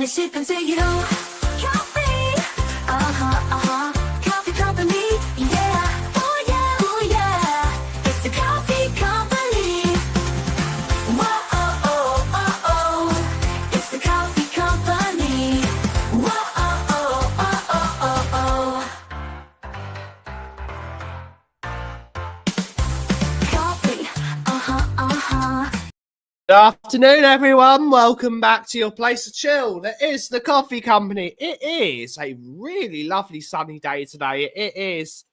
shipping to you. Kauffie, Kauffie company, yeah. Oh yeah, it's the Kauffie company. Whoa, it's the Kauffie company. Whoa, Kauffie, Good afternoon, everyone. Welcome back to your place to chill. It is the Kauffie Company. It is a really lovely sunny day today. It is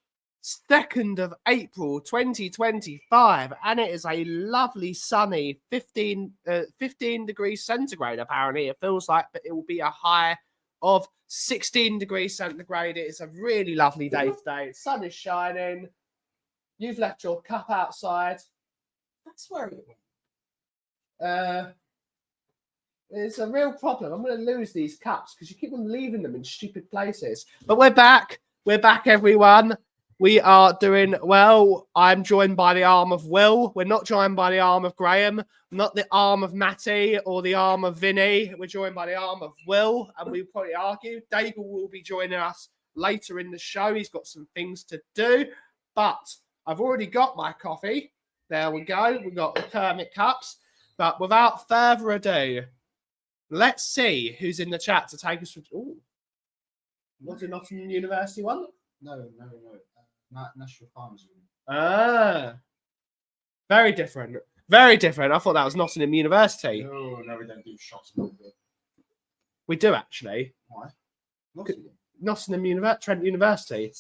2nd of April 2025, and it is a lovely sunny 15 degrees centigrade. Apparently, it feels like, but it will be a high of 16 degrees centigrade. It is a really lovely day today. The sun is shining. You've left your cup outside. That's where it went. It's a real problem. I'm going to lose these cups because you keep on leaving them in stupid places. But we're back. We're back, everyone. We are doing well. I'm joined by the arm of Will. We're not joined by the arm of Graham, not the arm of Matty or the arm of Vinny. We're joined by the arm of Will, and we'll probably argue. Daigle will be joining us later in the show. He's got some things to do, but I've already got my coffee. There we go. We've got the Kermit cups. But without further ado, let's see who's in the chat to take us through. Oh, was it Nottingham University one? No. National Farmers Union. Ah, very different. Very different. I thought that was Nottingham University. No, we don't do shots. We do actually. Why? Trent University.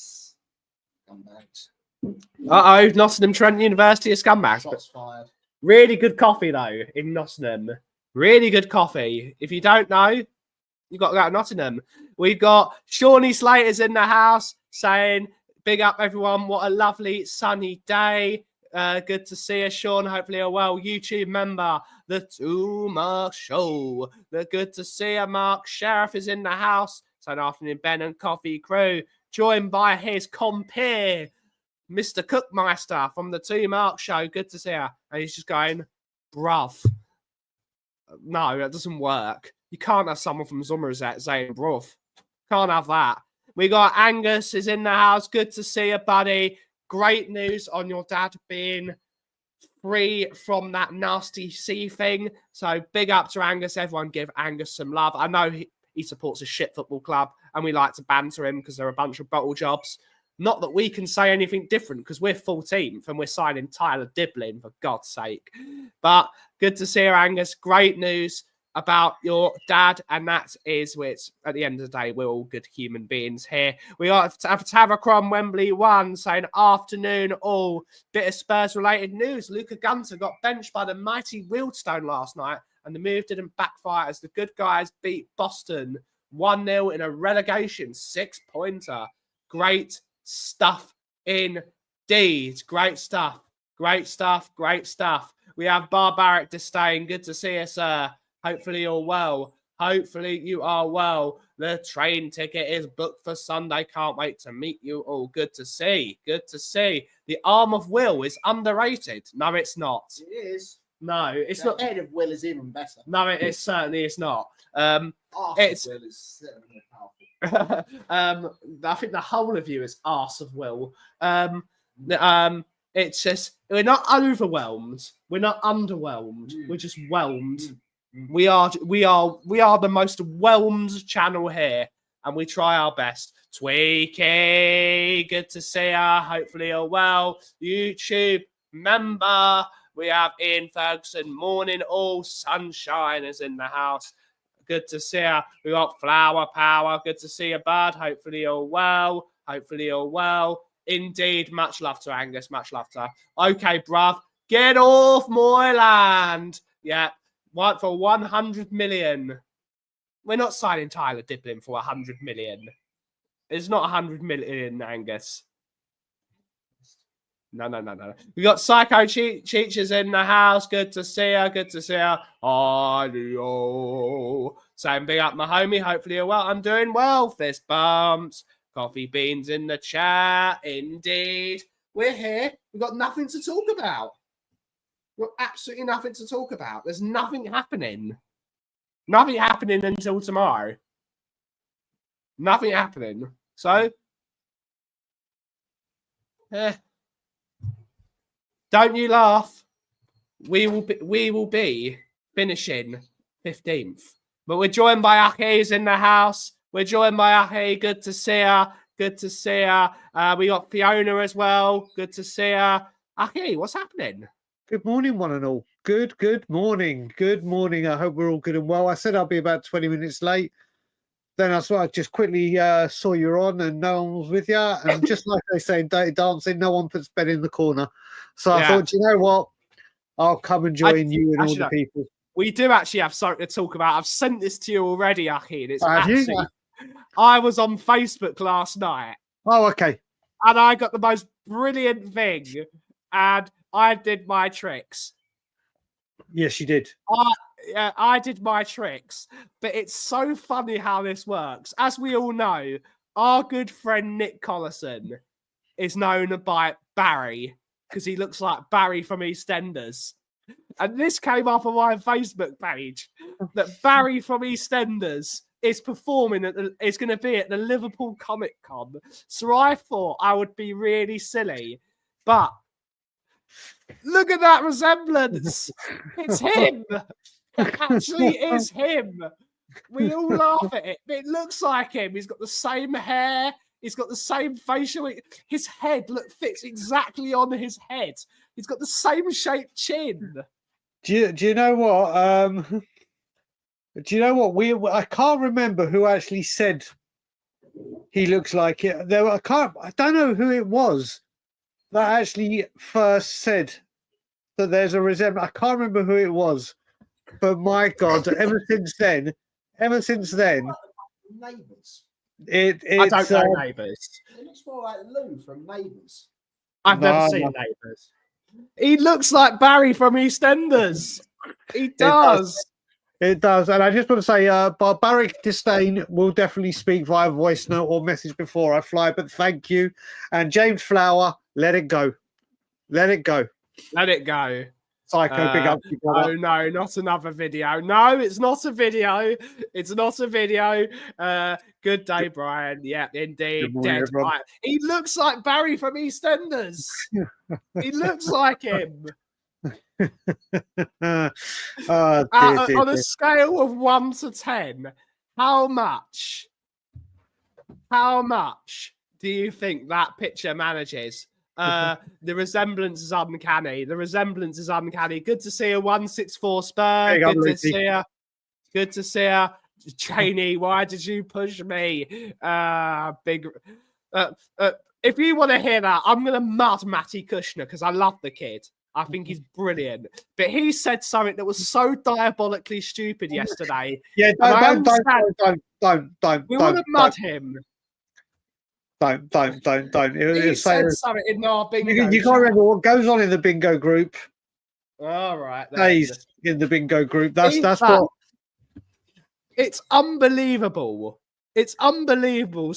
Scumbags. Nottingham Trent University is scumbags. Shots fired. Really good coffee though in Nottingham. Really good coffee. If you don't know, you've got to go to Nottingham. We've got Shawnee Slater's in the house saying, big up everyone. What a lovely sunny day. Good to see you, Sean. Hopefully you're well. YouTube member, the 2 Mark Show. Good to see you, Mark. Sheriff is in the house. So good afternoon, Ben and Coffee Crew. Joined by his compere, Mr. Cookmeister from the 2 Mark Show. Good to see her. And he's just going, bruv. No, that doesn't work. You can't have someone from Somerset saying bruv. Can't have that. We got Angus is in the house. Good to see you, buddy. Great news on your dad being free from that nasty C thing. So big up to Angus. Everyone give Angus some love. I know he supports a shit football club and we like to banter him because they're a bunch of bottle jobs. Not that we can say anything different because we're 14th and we're signing Tyler Diblin, for God's sake. But good to see you, Angus. Great news about your dad. And that is which, at the end of the day, we're all good human beings here. We got Tavacron Wembley 1 saying, afternoon all. Bit of Spurs-related news. Luca Gunter got benched by the mighty Wealdstone last night and the move didn't backfire as the good guys beat Boston 1-0 in a relegation 6-pointer. Great stuff indeed. Great stuff. Great stuff. Great stuff. We have Barbaric Disdain. Good to see you, sir. Hopefully you're well. Hopefully you are well. The train ticket is booked for Sunday. Can't wait to meet you all. Good to see. Good to see. The arm of Will is underrated. No, it's not. It is. No, it's The not. head of Will is even better. No, it certainly is not. Arse It's- of Will is certainly more powerful. I think the whole of you is arse of Will. It's just we're not overwhelmed. We're not underwhelmed. We're just whelmed. We are the most whelmed channel here, and we try our best. Tweaky, good to see ya. Hopefully you're well. YouTube member, we have Ian Ferguson. Morning, all sunshine is in the house. Good to see you. We got Flower Power. Good to see you, bud. Hopefully you're well. Hopefully you're well. Indeed. Much love to Angus. Much love to her. Okay, bruv. Get off my land. Yeah. What for 100 million? We're not signing Tyler Diblin for 100 million. It's not 100 million, Angus. No. We got Psycho Cheechers in the house. Good to see her. Good to see her. Audio. Saying big up my homie. Hopefully you're well. I'm doing well. Fist bumps. Coffee beans in the chat. Indeed. We're here. We've got nothing to talk about. We've got absolutely nothing to talk about. There's nothing happening. Nothing happening until tomorrow. Nothing happening. So, don't you laugh. We will be finishing 15th. But we're joined by Aki's in the house. We're joined by Aki. Good to see her. Good to see her. We got Fiona as well. Good to see her. Aki, what's happening? Good morning, one and all. Good morning. Good morning. I hope we're all good and well. I said I'll be about 20 minutes late. Then I just quickly saw you're on and no one was with you. And just like they say in Dirty Dancing, no one puts bed in the corner. So I thought, you know what? I'll come and join you and all the people. We do actually have something to talk about. I've sent this to you already, Aki. And it's Have you? actually, I was on Facebook last night. Oh, okay. And I got the most brilliant thing. And I did my tricks. Yes, you did. I did my tricks. But it's so funny how this works. As we all know, our good friend Nick Collison is known by Barry because he looks like Barry from EastEnders. And this came up on my Facebook page that Barry from EastEnders is performing is going to be at the Liverpool Comic Con. So I thought I would be really silly. But look at that resemblance. It's him. It actually is him. We all laugh at it. It looks like him. He's got the same hair. He's got the same facial. His head fits exactly on his head. He's got the same shaped chin. Do you know what? Do you know what? I can't remember who actually said he looks like it. I don't know who it was that actually first said that there's a resemblance. I can't remember who it was, but my God, ever since then, Neighbours. I don't know Neighbours. It looks more like Lou from Neighbours. I've never seen Neighbours. He looks like Barry from EastEnders. He does. It does. And I just want to say, Barbaric Disdain will definitely speak via voice note or message before I fly, but thank you. And James Flower, let it go. Let it go. Let it go. Psycho, big up. Oh, no, not another video. No, it's not a video. It's not a video. Good day, Brian. Yeah, indeed. Morning, Dead Brian. He looks like Barry from EastEnders. He looks like him. On a scale of 1 to 10, how much do you think that picture manages? The resemblance is uncanny. The resemblance is uncanny. Good to see a 164 Spur. Good to see her. Good to see her. Cheney, why did you push me? Big. If you want to hear that, I'm gonna mud Matty Kushner because I love the kid. I think he's brilliant. But he said something that was so diabolically stupid yesterday. Yeah, don't. We want to mud him. Don't. He said something in our bingo. You can't remember what goes on in the bingo group. All right. Stays in the bingo group. That's what. It's unbelievable. It's unbelievable.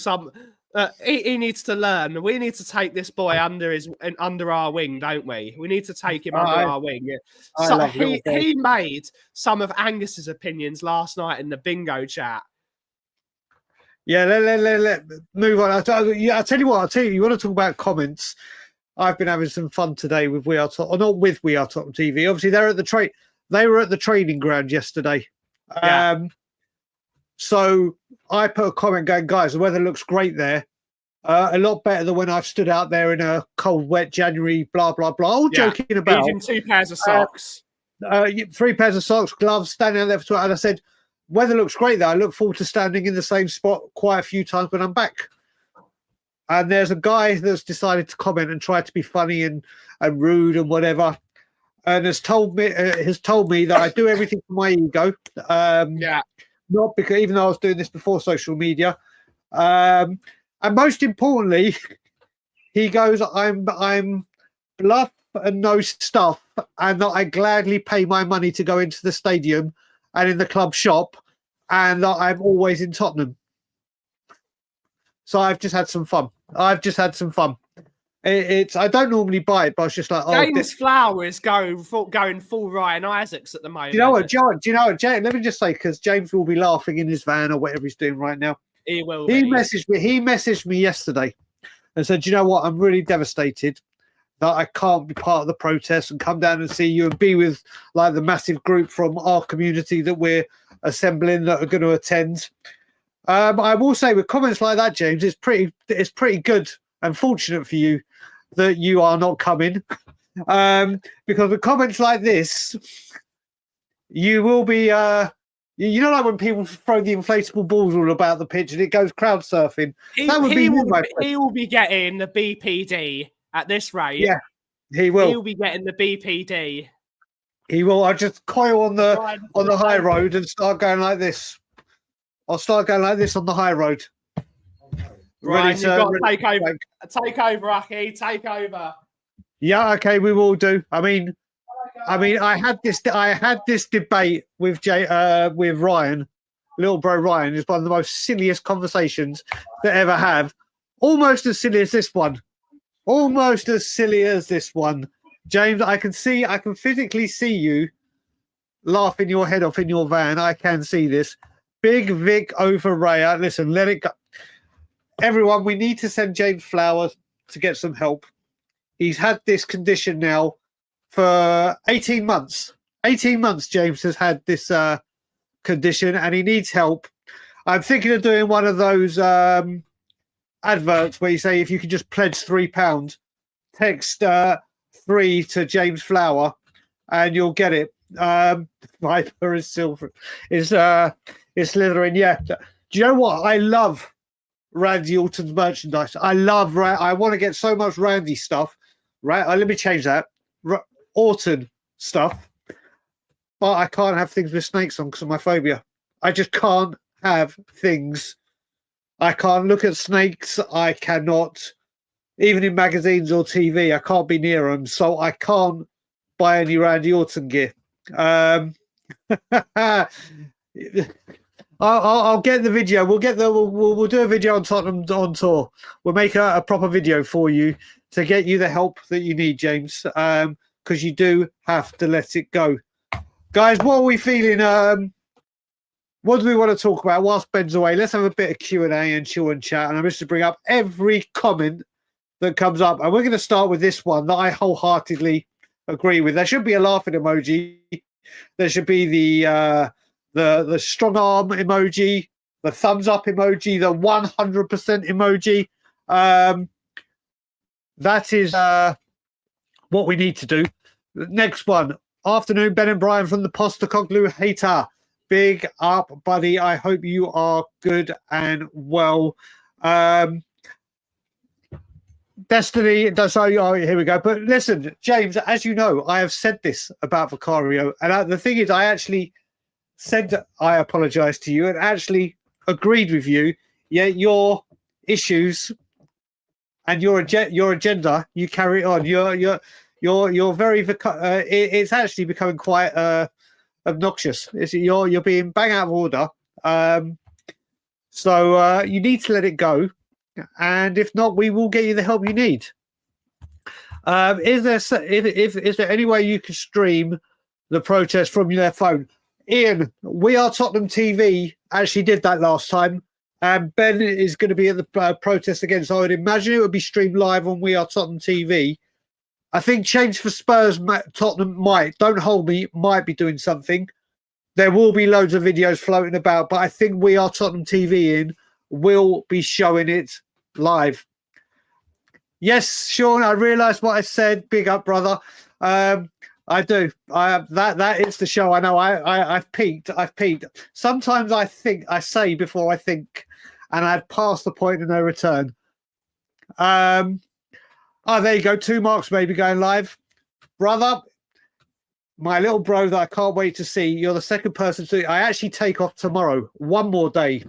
He needs to learn. We need to take this boy under our wing, don't we? We need to take him under our wing. So he made some of Angus's opinions last night in the bingo chat. Yeah, let move on. I'll tell you what. You want to talk about comments? I've been having some fun today with We Are Top, or not with We Are Top TV. Obviously, they were at the training ground yesterday. Yeah. So I put a comment going, guys, the weather looks great there. A lot better than when I've stood out there in a cold, wet January, blah, blah, blah. All joking about. Using 2 pairs of socks. 3 pairs of socks, gloves, standing out there for 2 hours. And I said, weather looks great there. I look forward to standing in the same spot quite a few times when I'm back. And there's a guy that's decided to comment and try to be funny and rude and whatever. And has told me that I do everything for my ego. Not because, even though I was doing this before social media. And most importantly, he goes, I'm bluff and no stuff, and that I gladly pay my money to go into the stadium and in the club shop, and that I'm always in Tottenham. So I've just had some fun. It's I don't normally buy it, but it's just like, oh, James Flower is going full Ryan Isaacs at the moment. do you know what, John? Do you know what, James? Let me just say, because James will be laughing in his van or whatever he's doing right now. He will. He be. messaged me yesterday and said, "Do you know what? I'm really devastated that I can't be part of the protest and come down and see you and be with like the massive group from our community that we're assembling that are going to attend." I will say, with comments like that, James, it's pretty good and fortunate for you that you are not coming, because with comments like this, you will be. You know, like when people throw the inflatable balls all about the pitch and it goes crowd surfing. That would be you, my friend. He will be getting the BPD at this rate. Yeah, he will. He'll be getting the BPD. He will. I just coil on the high road and start going like this. I'll start going like this on the high road. Right, you've got to take over. Take over, Aki. Take over. Yeah, okay, we will do. I mean, I had this debate with Ryan, little bro Ryan. It's one of the most silliest conversations that ever have. Almost as silly as this one. Almost as silly as this one. James, I can physically see you laughing your head off in your van. I can see this. Big Vic over Raya. Listen, let it go. Everyone, we need to send James Flowers to get some help. He's had this condition now for 18 months. 18 months, James has had this condition and he needs help. I'm thinking of doing one of those adverts where you say, if you can just pledge £3, text 3 to James Flower and you'll get it. Viper is silver. Is slithering. Yeah. Do you know what? I love Randy Orton's merchandise. I want to get so much Randy stuff. Right? Let me change that. Orton stuff. But I can't have things with snakes on because of my phobia. I just can't have things. I can't look at snakes. I cannot, even in magazines or TV, I can't be near them. So I can't buy any Randy Orton gear. I'll get the video. We'll do a video on Tottenham on tour. We'll make a proper video for you to get you the help that you need, James. Because you do have to let it go, guys. What are we feeling? What do we want to talk about whilst Ben's away? Let's have a bit of Q&A and chill and chat. And I'm just to bring up every comment that comes up, and we're going to start with this one that I wholeheartedly agree with. There should be a laughing emoji. There should be the strong arm emoji, the thumbs up emoji, the 100% emoji. That is what we need to do. Next one. Afternoon, Ben and Brian from the Postacoglu Hater. Big up, buddy. I hope you are good and well. Destiny does. Oh, here we go. But listen, James, as you know, I have said this about Vicario, and the thing is, I actually said that I apologize to you and actually agreed with you. Yeah, your issues and your agenda, you carry on. You're very. It's actually becoming quite obnoxious. You're being bang out of order. So you need to let it go. And if not, we will get you the help you need. Is there any way you can stream the protest from their phone? Ian, We Are Tottenham TV actually did that last time. And Ben is going to be at the protest again. So I would imagine it would be streamed live on We Are Tottenham TV. I think Change for Spurs, Tottenham don't hold me, might be doing something. There will be loads of videos floating about, but I think We Are Tottenham TV will be showing it live. Yes, Sean, I realised what I said. Big up, brother. I do. That is the show. I know. I've peaked. Sometimes I say before I think, and I've passed the point of no return. There you go. 2 marks maybe going live, brother. My little bro that I can't wait to see. You're the second person to. I actually take off tomorrow. 1 more day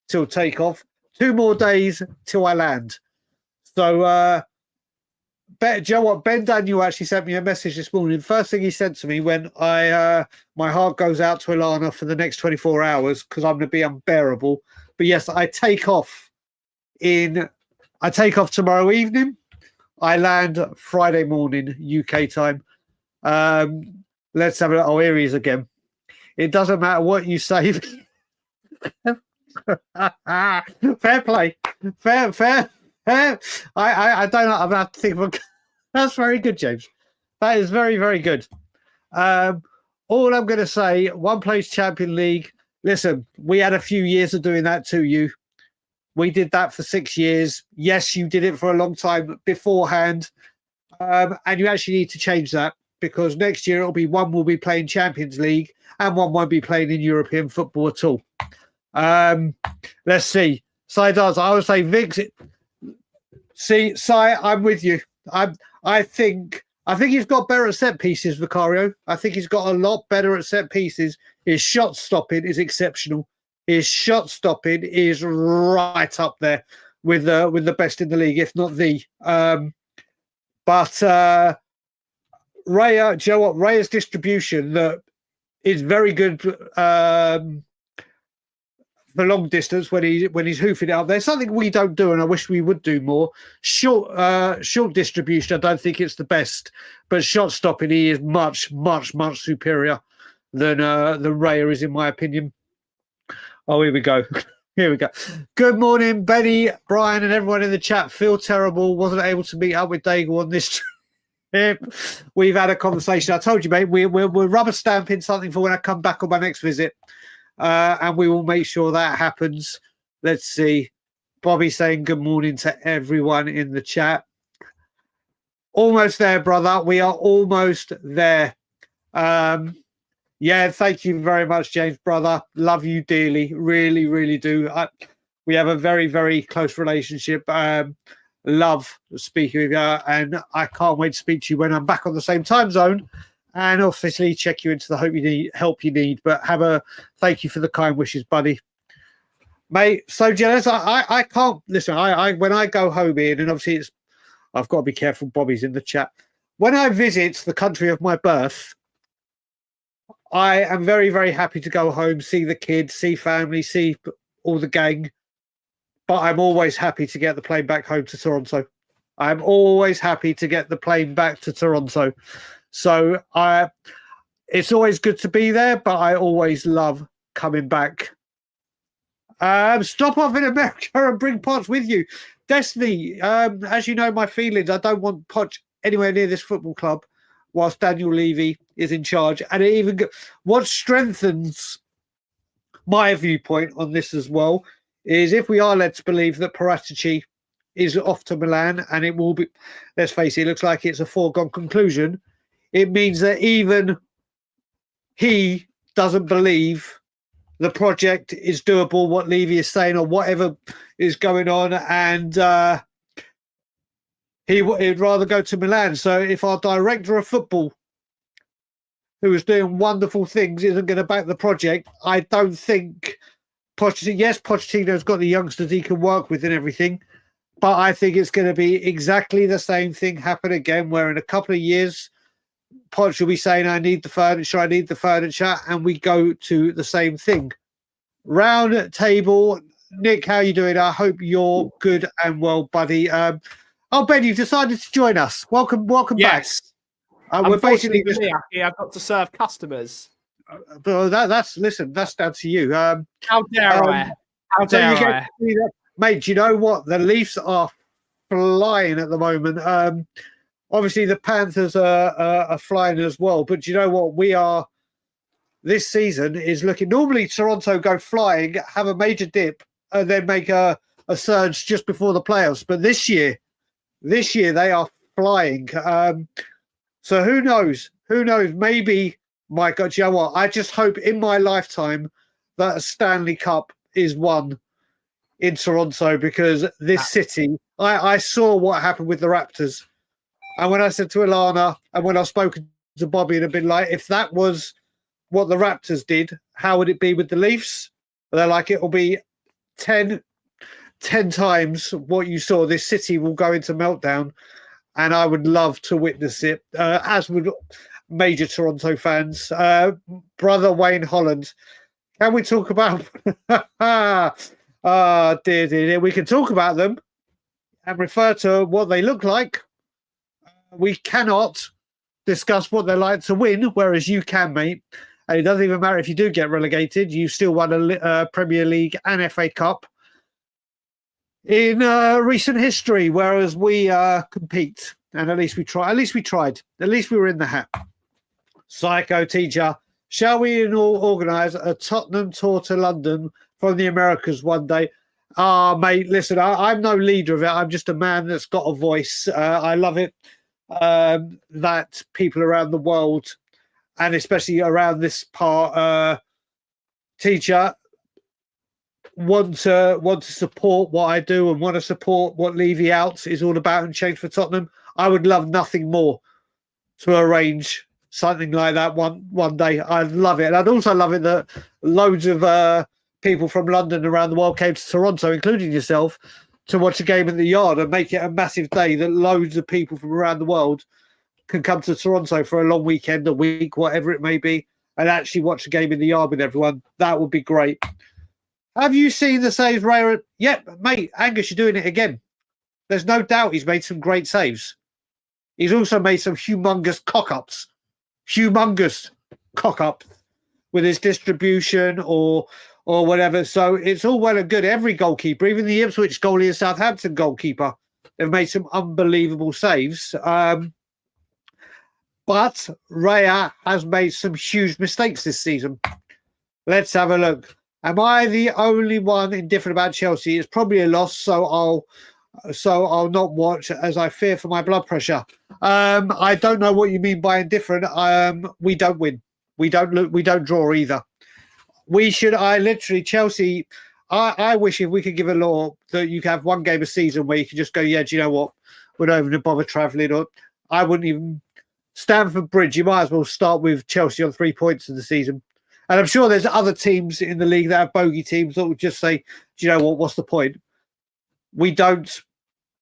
till take off. 2 more days till I land. So, do you know what? Ben Daniel actually sent me a message this morning. First thing he sent to me when my heart goes out to Ilana for the next 24 hours because I'm going to be unbearable. But yes, I take off tomorrow evening. I land Friday morning, UK time. Let's have a look. Oh, here he is again. It doesn't matter what you say. Fair play. Fair. I don't know. I'm going to have to think of That's very good, James. That is very, very good. All I'm going to say, one place Champion League. Listen, we had a few years of doing that to you. We did that for 6 years. Yes, you did it for a long time beforehand. And you actually need to change that, because next year it'll be one will be playing Champions League and one won't be playing in European football at all. Let's see. Si does. I would say Vix. See, Si, I'm with you. I think he's got better at set pieces, Vicario. I think he's got a lot better at set pieces. His shot stopping is exceptional. His shot stopping is right up there with the best in the league, if not the. But Raya, do you know what? Raya's distribution that is very good for long distance when he's hoofing it up there. Something we don't do, and I wish we would do more. Short distribution, I don't think it's the best, but shot stopping, he is much, much, much superior than Raya is, in my opinion. Oh, here we go. Here we go. Good morning, Benny, Brian, and everyone in the chat. Feel terrible. Wasn't able to meet up with Daigle on this trip. We've had a conversation. I told you, mate, we're rubber stamping something for when I come back on my next visit. And we will make sure that happens. Let's see. Bobby saying good morning to everyone in the chat. Almost there, brother. We are almost there. Yeah, thank you very much, James, brother. Love you dearly. Really, really do. We have a very, very close relationship. Love speaking with you, and I can't wait to speak to you when I'm back on the same time zone. And obviously check you into the help you need. But thank you for the kind wishes, buddy. Mate, so jealous. I can't listen. I when I go home here, and obviously I've got to be careful. Bobby's in the chat. When I visit the country of my birth, I am very, very happy to go home, see the kids, see family, see all the gang. But I'm always happy to get the plane back home to Toronto. I'm always happy to get the plane back to Toronto. So it's always good to be there, but I always love coming back. Stop off in America and bring Poch with you. Destiny, as you know my feelings, I don't want Poch anywhere near this football club whilst Daniel Levy is in charge. And what strengthens my viewpoint on this as well is if we are led to believe that Paratici is off to Milan, and it will be, let's face it, looks like it's a foregone conclusion. It means that even he doesn't believe the project is doable, what Levy is saying or whatever is going on, and he'd rather go to Milan. So if our director of football, who is doing wonderful things, isn't going to back the project, I don't think Pochettino, yes, Pochettino's got the youngsters he can work with and everything, but I think it's going to be exactly the same thing happen again, where in a couple of years, Poch will be saying, I need the furniture, and we go to the same thing. Round table. Nick, how you doing? I hope you're good and well, buddy. Oh, Ben, you've decided to join us. Welcome Yes. back. We're basically Unfortunately for me, I've got to serve customers. that's down to you. How dare I? How So dare you get I? to see that. Mate, do you know what? The Leafs are flying at the moment. Obviously, the Panthers are flying as well. But do you know what? We are, this season is looking, normally Toronto go flying, have a major dip, and then make a surge just before the playoffs. But this year they are flying. So who knows? Who knows? Maybe, my God, do you know what? I just hope in my lifetime that a Stanley Cup is won in Toronto, because this city, I saw what happened with the Raptors. And when I said to Ilana, and when I've spoken to Bobby, and I've been like, if that was what the Raptors did, how would it be with the Leafs? And they're like, it'll be 10 times what you saw. This city will go into meltdown. And I would love to witness it, as would major Toronto fans. Brother Wayne Holland, can we talk about... dear. We can talk about them and refer to what they look like, we cannot discuss what they're like to win, whereas you can, mate. And it doesn't even matter if you do get relegated. You still won a Premier League and FA Cup in recent history, whereas we compete. And at least we try. At least we tried. At least we were in the hat. Psycho teacher. Shall we organise a Tottenham tour to London from the Americas one day? Mate, listen, I'm no leader of it. I'm just a man that's got a voice. I love it that people around the world, and especially around this part, teacher, want to support what I do and want to support what Levy Out is all about and Change for Tottenham. I would love nothing more to arrange something like that one day. I'd love it. And I'd also love it that loads of people from London around the world came to Toronto, including yourself, to watch a game in the Yard and make it a massive day that loads of people from around the world can come to Toronto for a long weekend, a week, whatever it may be, and actually watch a game in the Yard with everyone. That would be great. Have you seen the saves, Ray? Yep, mate, Angus, you're doing it again. There's no doubt he's made some great saves. He's also made some humongous cock-ups. Humongous cock-ups with his distribution or whatever. So it's all well and good. Every goalkeeper, even the Ipswich goalie and Southampton goalkeeper, have made some unbelievable saves. But Raya has made some huge mistakes this season. Let's have a look. Am I the only one indifferent about Chelsea? It's probably a loss, so I'll not watch as I fear for my blood pressure. I don't know what you mean by indifferent. We don't win. We don't draw either. We should. Chelsea. I wish if we could give a law that you could have one game a season where you could just go, yeah, do you know what? We're not even going to bother travelling. Or I wouldn't even. Stamford Bridge, you might as well start with Chelsea on 3 points in the season. And I'm sure there's other teams in the league that have bogey teams that would just say, do you know what? What's the point? We don't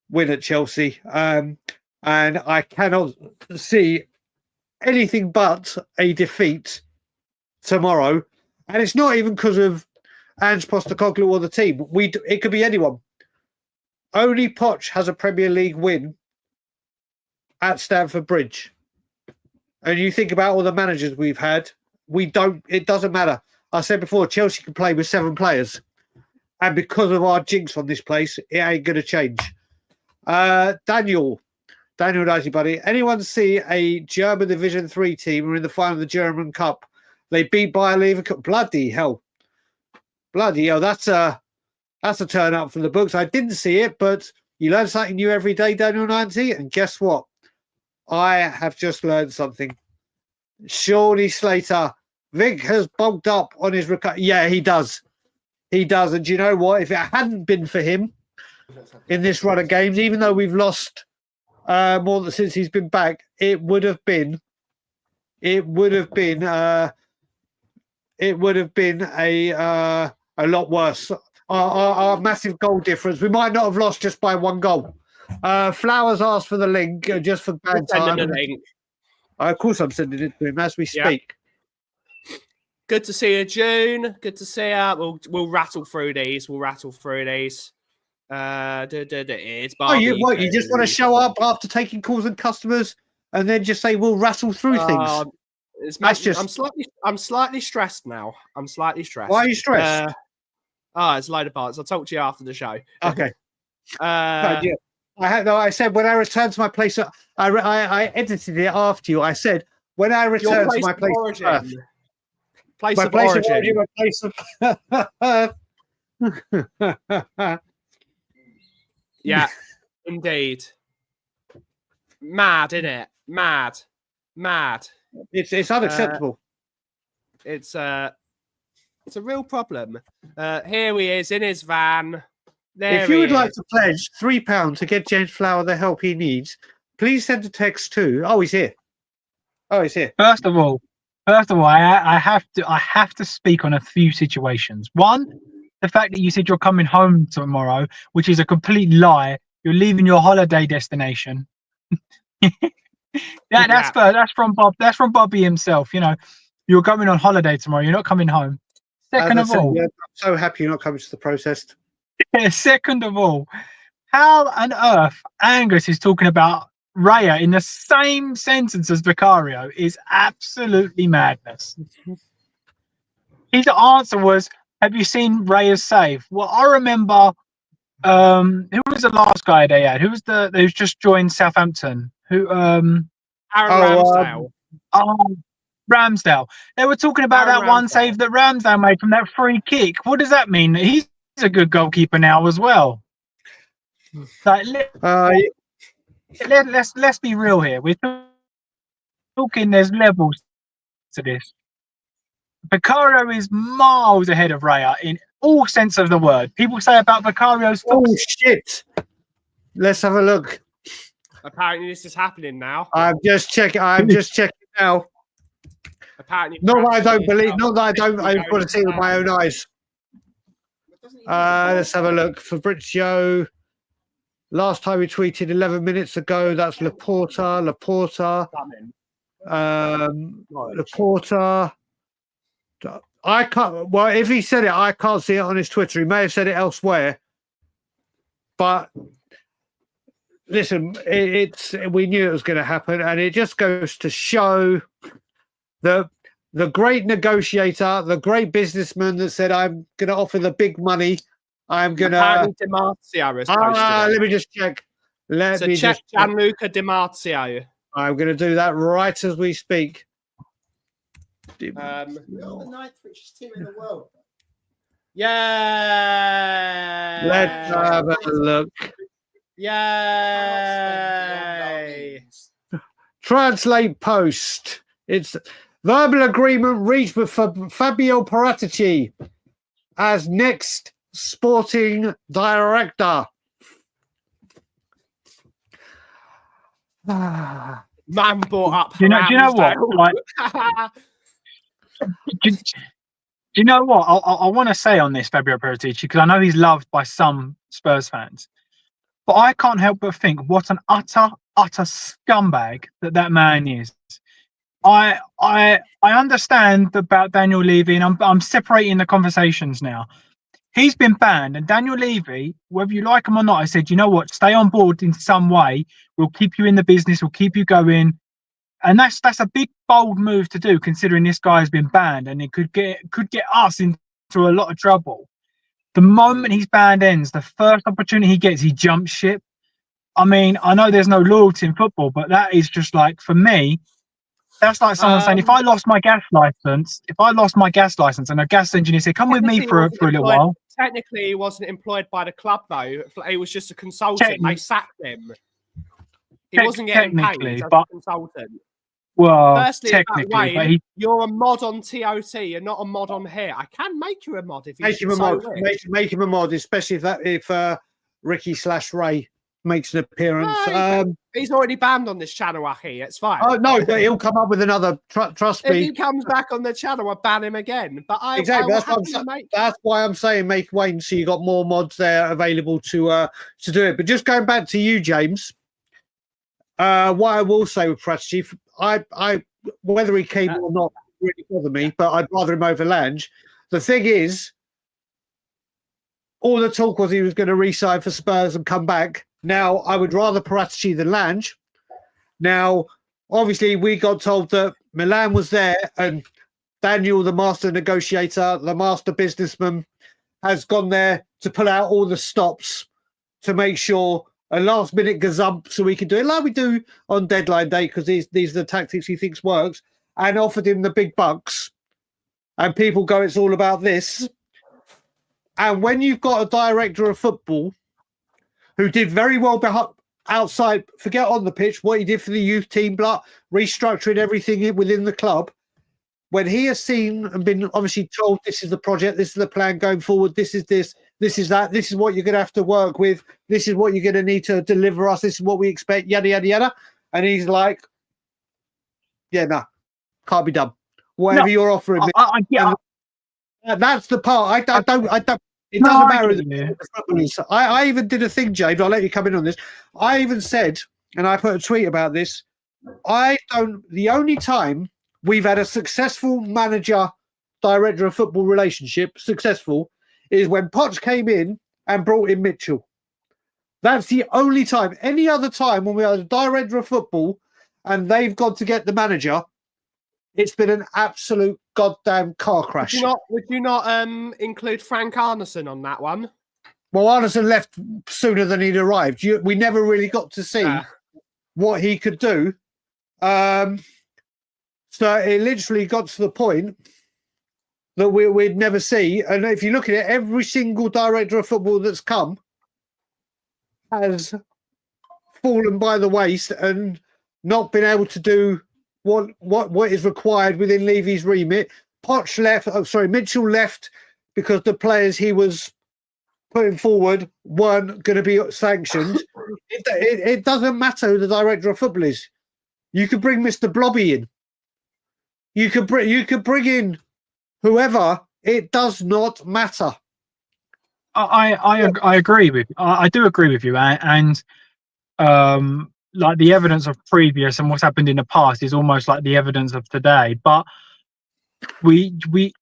win at Chelsea. And I cannot see anything but a defeat tomorrow. And it's not even because of Ange Postecoglou or the team. It could be anyone. Only Poch has a Premier League win at Stamford Bridge. And you think about all the managers we've had, it doesn't matter. I said before, Chelsea can play with 7 players. And because of our jinx on this place, it ain't going to change. Daniel Dicey, buddy. Anyone see a German Division 3 team who are in the final of the German Cup? They beat Bayer Leverkusen. Bloody hell. That's a turn up from the books. I didn't see it, but you learn something new every day, Daniel 90. And guess what? I have just learned something. Shawnee Slater. Vic has bulked up on his recovery. Yeah, he does. He does. And do you know what? If it hadn't been for him in this run of games, even though we've lost more than since he's been back, it would have been a lot worse. Our massive goal difference. We might not have lost just by 1 goal. Flowers asked for the link just for bad time. Of course, I'm sending it to him as we speak. Good to see you, June. Good to see you. We'll rattle through these. It's you just want to show up after taking calls and customers, and then just say we'll rattle through things. I'm slightly stressed now. I'm slightly stressed. Why are you stressed? It's a load of parts. I'll talk to you after the show. Okay. I said when I return to my place, I edited it after you. I said when I return to my place of origin. Place of origin. Yeah, indeed. Mad, innit? Mad. It's unacceptable. It's a real problem. Here he is in his van. If you would like to pledge £3 to get James Flower the help he needs, please send a text to. Oh, he's here. First of all, I have to speak on a few situations. One, the fact that you said you're coming home tomorrow, which is a complete lie. You're leaving your holiday destination. That's from Bob. That's from Bobby himself. You know, you're going on holiday tomorrow. You're not coming home. Second of all, I'm so happy you're not coming to the processed. Second of all, how on earth Angus is talking about Raya in the same sentence as Vicario is absolutely madness. His answer was, "Have you seen Raya's save?" Well, I remember. Who was the last guy they had? Who's just joined Southampton? Aaron Oh, Ramsdale. Ramsdale. They were talking about Aaron that one Ramsdale. save that Ramsdale made from that free kick. What does that mean? He's a good goalkeeper now as well. Like, let's be real here. We're talking. There's levels to this. Vicario is miles ahead of Raya in all sense of the word. People say about Vicario's. oh shit! Let's have a look. Apparently, this is happening now. I'm just checking now. Apparently, Not that I don't Bradley believe. Not that I don't. I want to see it with my own eyes. Let's have a look. Fabrizio. Last time we tweeted 11 minutes ago. That's Laporta. Laporta. I can't. Well, if he said it, I can't see it on his Twitter. He may have said it elsewhere. But listen, we knew it was going to happen, and it just goes to show the great negotiator, the great businessman that said, "I'm going to offer the big money. I'm going to." Apparently, Di Marzio has posted it. Let me just check. Check Gianluca Di Marzio. I'm going to do that right as we speak. We're on the ninth richest team in the world. Yeah. Let's have a look. Yay. Translate post. It's verbal agreement reached with Fabio Paratici as next sporting director. Man brought up. Do you know what? Like, do you know what I want to say on this Fabio Paratici, because I know he's loved by some Spurs fans, but I can't help but think what an utter scumbag that man is. I understand about Daniel Levy, and I'm separating the conversations now. He's been banned, and Daniel Levy, whether you like him or not, I said, you know what, stay on board in some way. We'll keep you in the business. We'll keep you going. And that's a big, bold move to do, considering this guy has been banned, and it could get us into a lot of trouble. The moment his ban ends, the first opportunity he gets, he jumps ship. I mean, I know there's no loyalty in football, but that is just like, for me, that's like someone saying, if I lost my gas license and a gas engineer said, come with me for a little while. Technically, he wasn't employed by the club, though. He was just a consultant. They sacked him. He wasn't getting paid as a consultant. Well, firstly, technically, Wayne, you're a mod on TOT. You're not a mod on here. I can make you a mod if you make him a mod. Make him a mod, especially if Ricky/Ray makes an appearance. No, he's already banned on this channel, Aki. It's fine. Oh no, but he'll come up with another. Trust me. If he comes back on the channel, I'll ban him again. But exactly. That's why I'm saying make Wayne, so you got more mods there available to do it. But just going back to you, James. What I will say with Pratici, I whether he came or not really bother me, but I'd rather him over Lange. The thing is, all the talk was he was going to re-sign for Spurs and come back. Now, I would rather Paratici than Lange. Now, obviously, we got told that Milan was there, and Daniel, the master negotiator, the master businessman, has gone there to pull out all the stops to make sure a last-minute gazump so we can do it like we do on deadline day, because these are the tactics he thinks works, and offered him the big bucks. And people go, it's all about this. And when you've got a director of football who did very well outside, forget on the pitch, what he did for the youth team, restructuring everything within the club, when he has seen and been obviously told this is the project, this is the plan going forward, this is that, this is what you're going to have to work with, this is what you're going to need to deliver us, this is what we expect, yada, yada, yada. And he's like, yeah, no, can't be done. Whatever you're offering me. That's the part. I don't. It doesn't matter. I even did a thing, James. I'll let you come in on this. I even said, and I put a tweet about this. The only time we've had a successful manager-director of football relationship, successful, is when Poch came in and brought in Mitchell. That's the only time. Any other time when we are the director of football and they've gone to get the manager, it's been an absolute goddamn car crash. Would you not include Frank Arneson on that one? Well, Arneson left sooner than he'd arrived. We never really got to see what he could do. So it literally got to the point that we'd never see. And if you look at it, every single director of football that's come has fallen by the waist and not been able to do what is required within Levy's remit. Mitchell left because the players he was putting forward weren't going to be sanctioned. It doesn't matter who the director of football is. You could bring Mr. Blobby in. You could bring in whoever. It does not matter. I agree with. I do agree with you, and like the evidence of previous and what's happened in the past is almost like the evidence of today. But we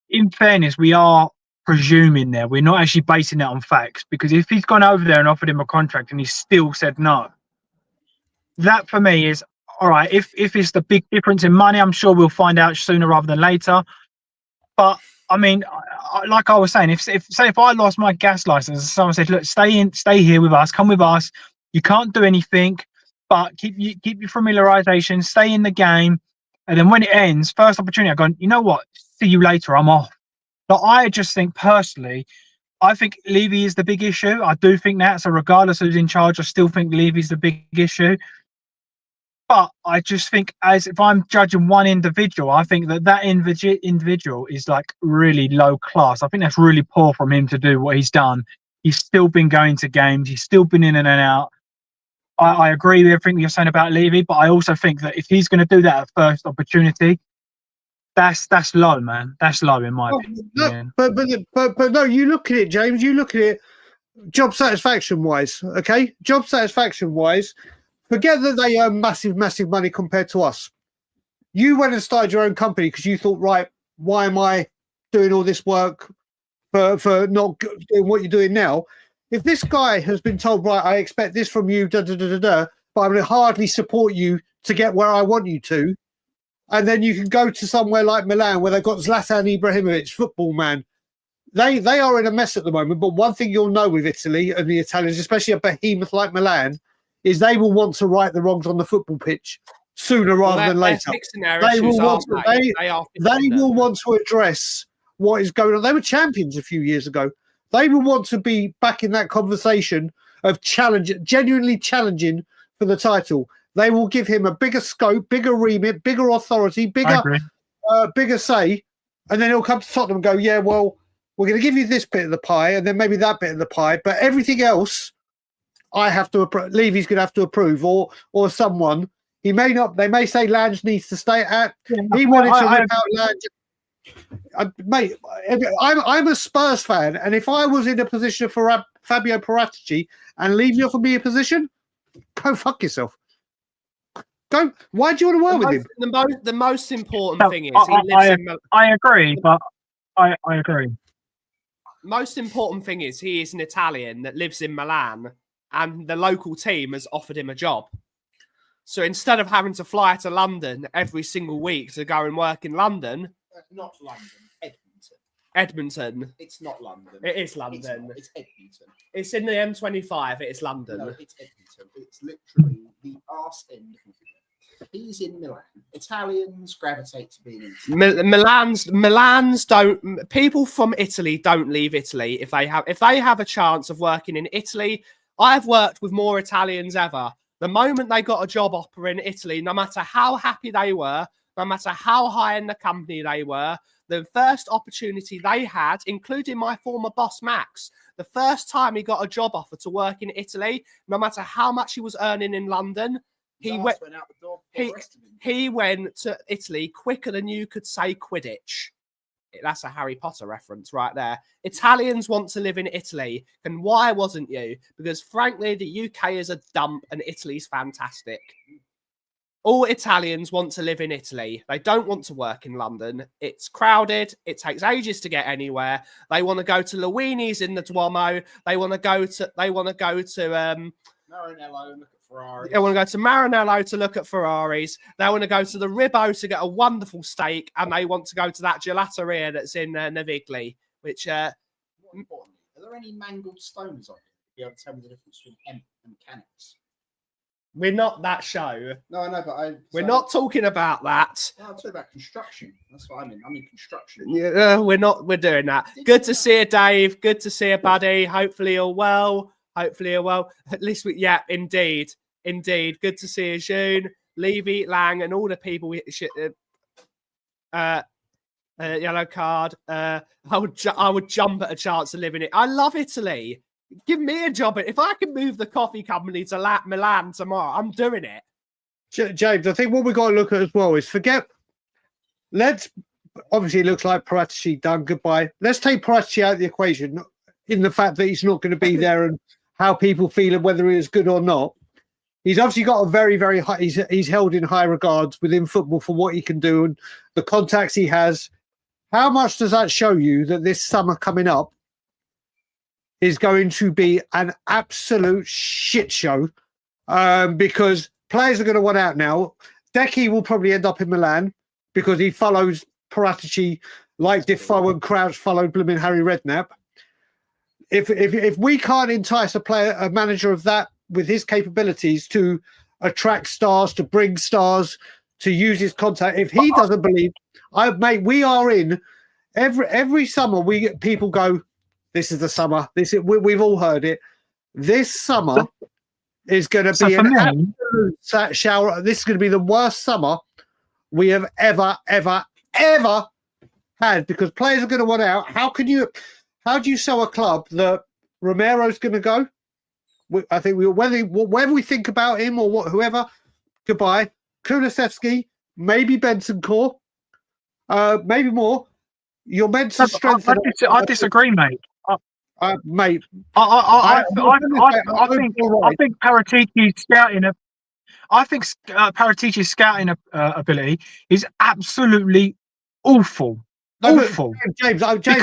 in fairness, we are presuming there. We're not actually basing that on facts, because if he's gone over there and offered him a contract and he still said no, that for me is all right. If it's the big difference in money, I'm sure we'll find out sooner rather than later. But I mean, like I was saying, if I lost my gas license and someone said, look, stay here with us, come with us, you can't do anything, but keep your familiarization, stay in the game, and then when it ends, first opportunity, I've gone, you know what, see you later, I'm off. But I just think personally, I think Levy is the big issue. I do think that. So regardless of who's in charge, I still think Levy's the big issue. But I just think, as if I'm judging one individual, I think that individual is like really low class. I think that's really poor from him to do what he's done. He's still been going to games. He's still been in and out. I agree with everything you're saying about Levy, but I also think that if he's going to do that at first opportunity, that's low, man. That's low in my opinion. But no, you look at it, James. You look at it, job satisfaction wise. Okay, job satisfaction wise. Forget that they earn massive money compared to us. You went and started your own company because you thought, right, why am I doing all this work for not doing what you're doing now? If this guy has been told, right, I expect this from you, but I'm going to hardly support you to get where I want you to, and then you can go to somewhere like Milan where they've got Zlatan Ibrahimovic, football man. They are in a mess at the moment, but one thing you'll know with Italy and the Italians, especially a behemoth like Milan, is they will want to right the wrongs on the football pitch sooner rather than later. They will want to address what is going on. They were champions a few years ago. They will want to be back in that conversation of genuinely challenging for the title. They will give him a bigger scope, bigger remit, bigger authority, bigger say, and then he'll come to Tottenham and go, yeah, well, we're going to give you this bit of the pie and then maybe that bit of the pie, but everything else I have to approve. Levy's going to have to approve, or someone. He may not. They may say Lange needs to stay at. He wanted to rip out Lange. Mate, I'm a Spurs fan, and if I was in a position for Fabio Paratici and Levy offered me a position, go fuck yourself. Go. Why do you want to work with him? The most important thing is he lives in. I agree, but I agree. Most important thing is he is an Italian that lives in Milan. And the local team has offered him a job. So instead of having to fly to London every single week to go and work in London... Not London, Edmonton. It's not London. It is London. It's Edmonton. It's in the M25. It is London. No, it's Edmonton. It's literally the arse end of it. He's in Milan. Italians gravitate to being in Milan's don't... People from Italy don't leave Italy if they have a chance of working in Italy. I've worked with more Italians ever. The moment they got a job offer in Italy, no matter how happy they were, no matter how high in the company they were, the first opportunity they had, including my former boss, Max, the first time he got a job offer to work in Italy, no matter how much he was earning in London, he went to Italy quicker than you could say Quidditch. That's a Harry Potter reference right there. Italians want to live in Italy. And why wasn't you? Because frankly, the UK is a dump and Italy's fantastic. All Italians want to live in Italy. They don't want to work in London. It's crowded. It takes ages to get anywhere. They want to go to Luini's in the Duomo. They want to go to Maranello and look at Ferrari. They want to go to Maranello to look at Ferraris. They want to go to the Ribbo to get a wonderful steak, and they want to go to that gelateria that's in Navigli, which... More importantly, are there any mangled stoners on here to be able to tell me the difference between hemp and mechanics? We're not that show. No, I know, but We're not talking about that. No, I'm talking about construction. That's what I'm in. I'm in construction. Yeah, we're not. We're doing that. Good to see you, Dave. Good to see you, buddy. Hopefully you're well. Hopefully you're well. At least we. Yeah, indeed. Good to see you, June, Levy, Lang, and all the people. Yellow card. I would jump at a chance of living it. I love Italy. Give me a job. If I can move the coffee company to Milan tomorrow, I'm doing it. James, I think what we've got to look at as well is obviously it looks like Paratici done, goodbye. Let's take Paratici out of the equation in the fact that he's not going to be there and how people feel and whether he is good or not. He's obviously got a very, very high, he's held in high regards within football for what he can do and the contacts he has. How much does that show you that this summer coming up is going to be an absolute shit show? Because players are going to want out now. Decky will probably end up in Milan because he follows Paratici like Defoe and Crouch followed blooming Harry Redknapp. If we can't entice a manager of that with his capabilities to attract stars, to bring stars, to use his contact, if he doesn't believe, mate, we are in every summer. People go, this is the summer. We've all heard it. This summer is going to be an absolute shower. This is going to be the worst summer we have ever had because players are going to want out. How do you sell a club that Romero's going to go? I think whether we think about him or whoever, goodbye. Kulusevski, maybe Bentancur, maybe more. You're meant to strengthen. I disagree, mate. Mate, I think Paratici's scouting. I think Paratici's scouting ability is absolutely awful. Awful. James, I'm saying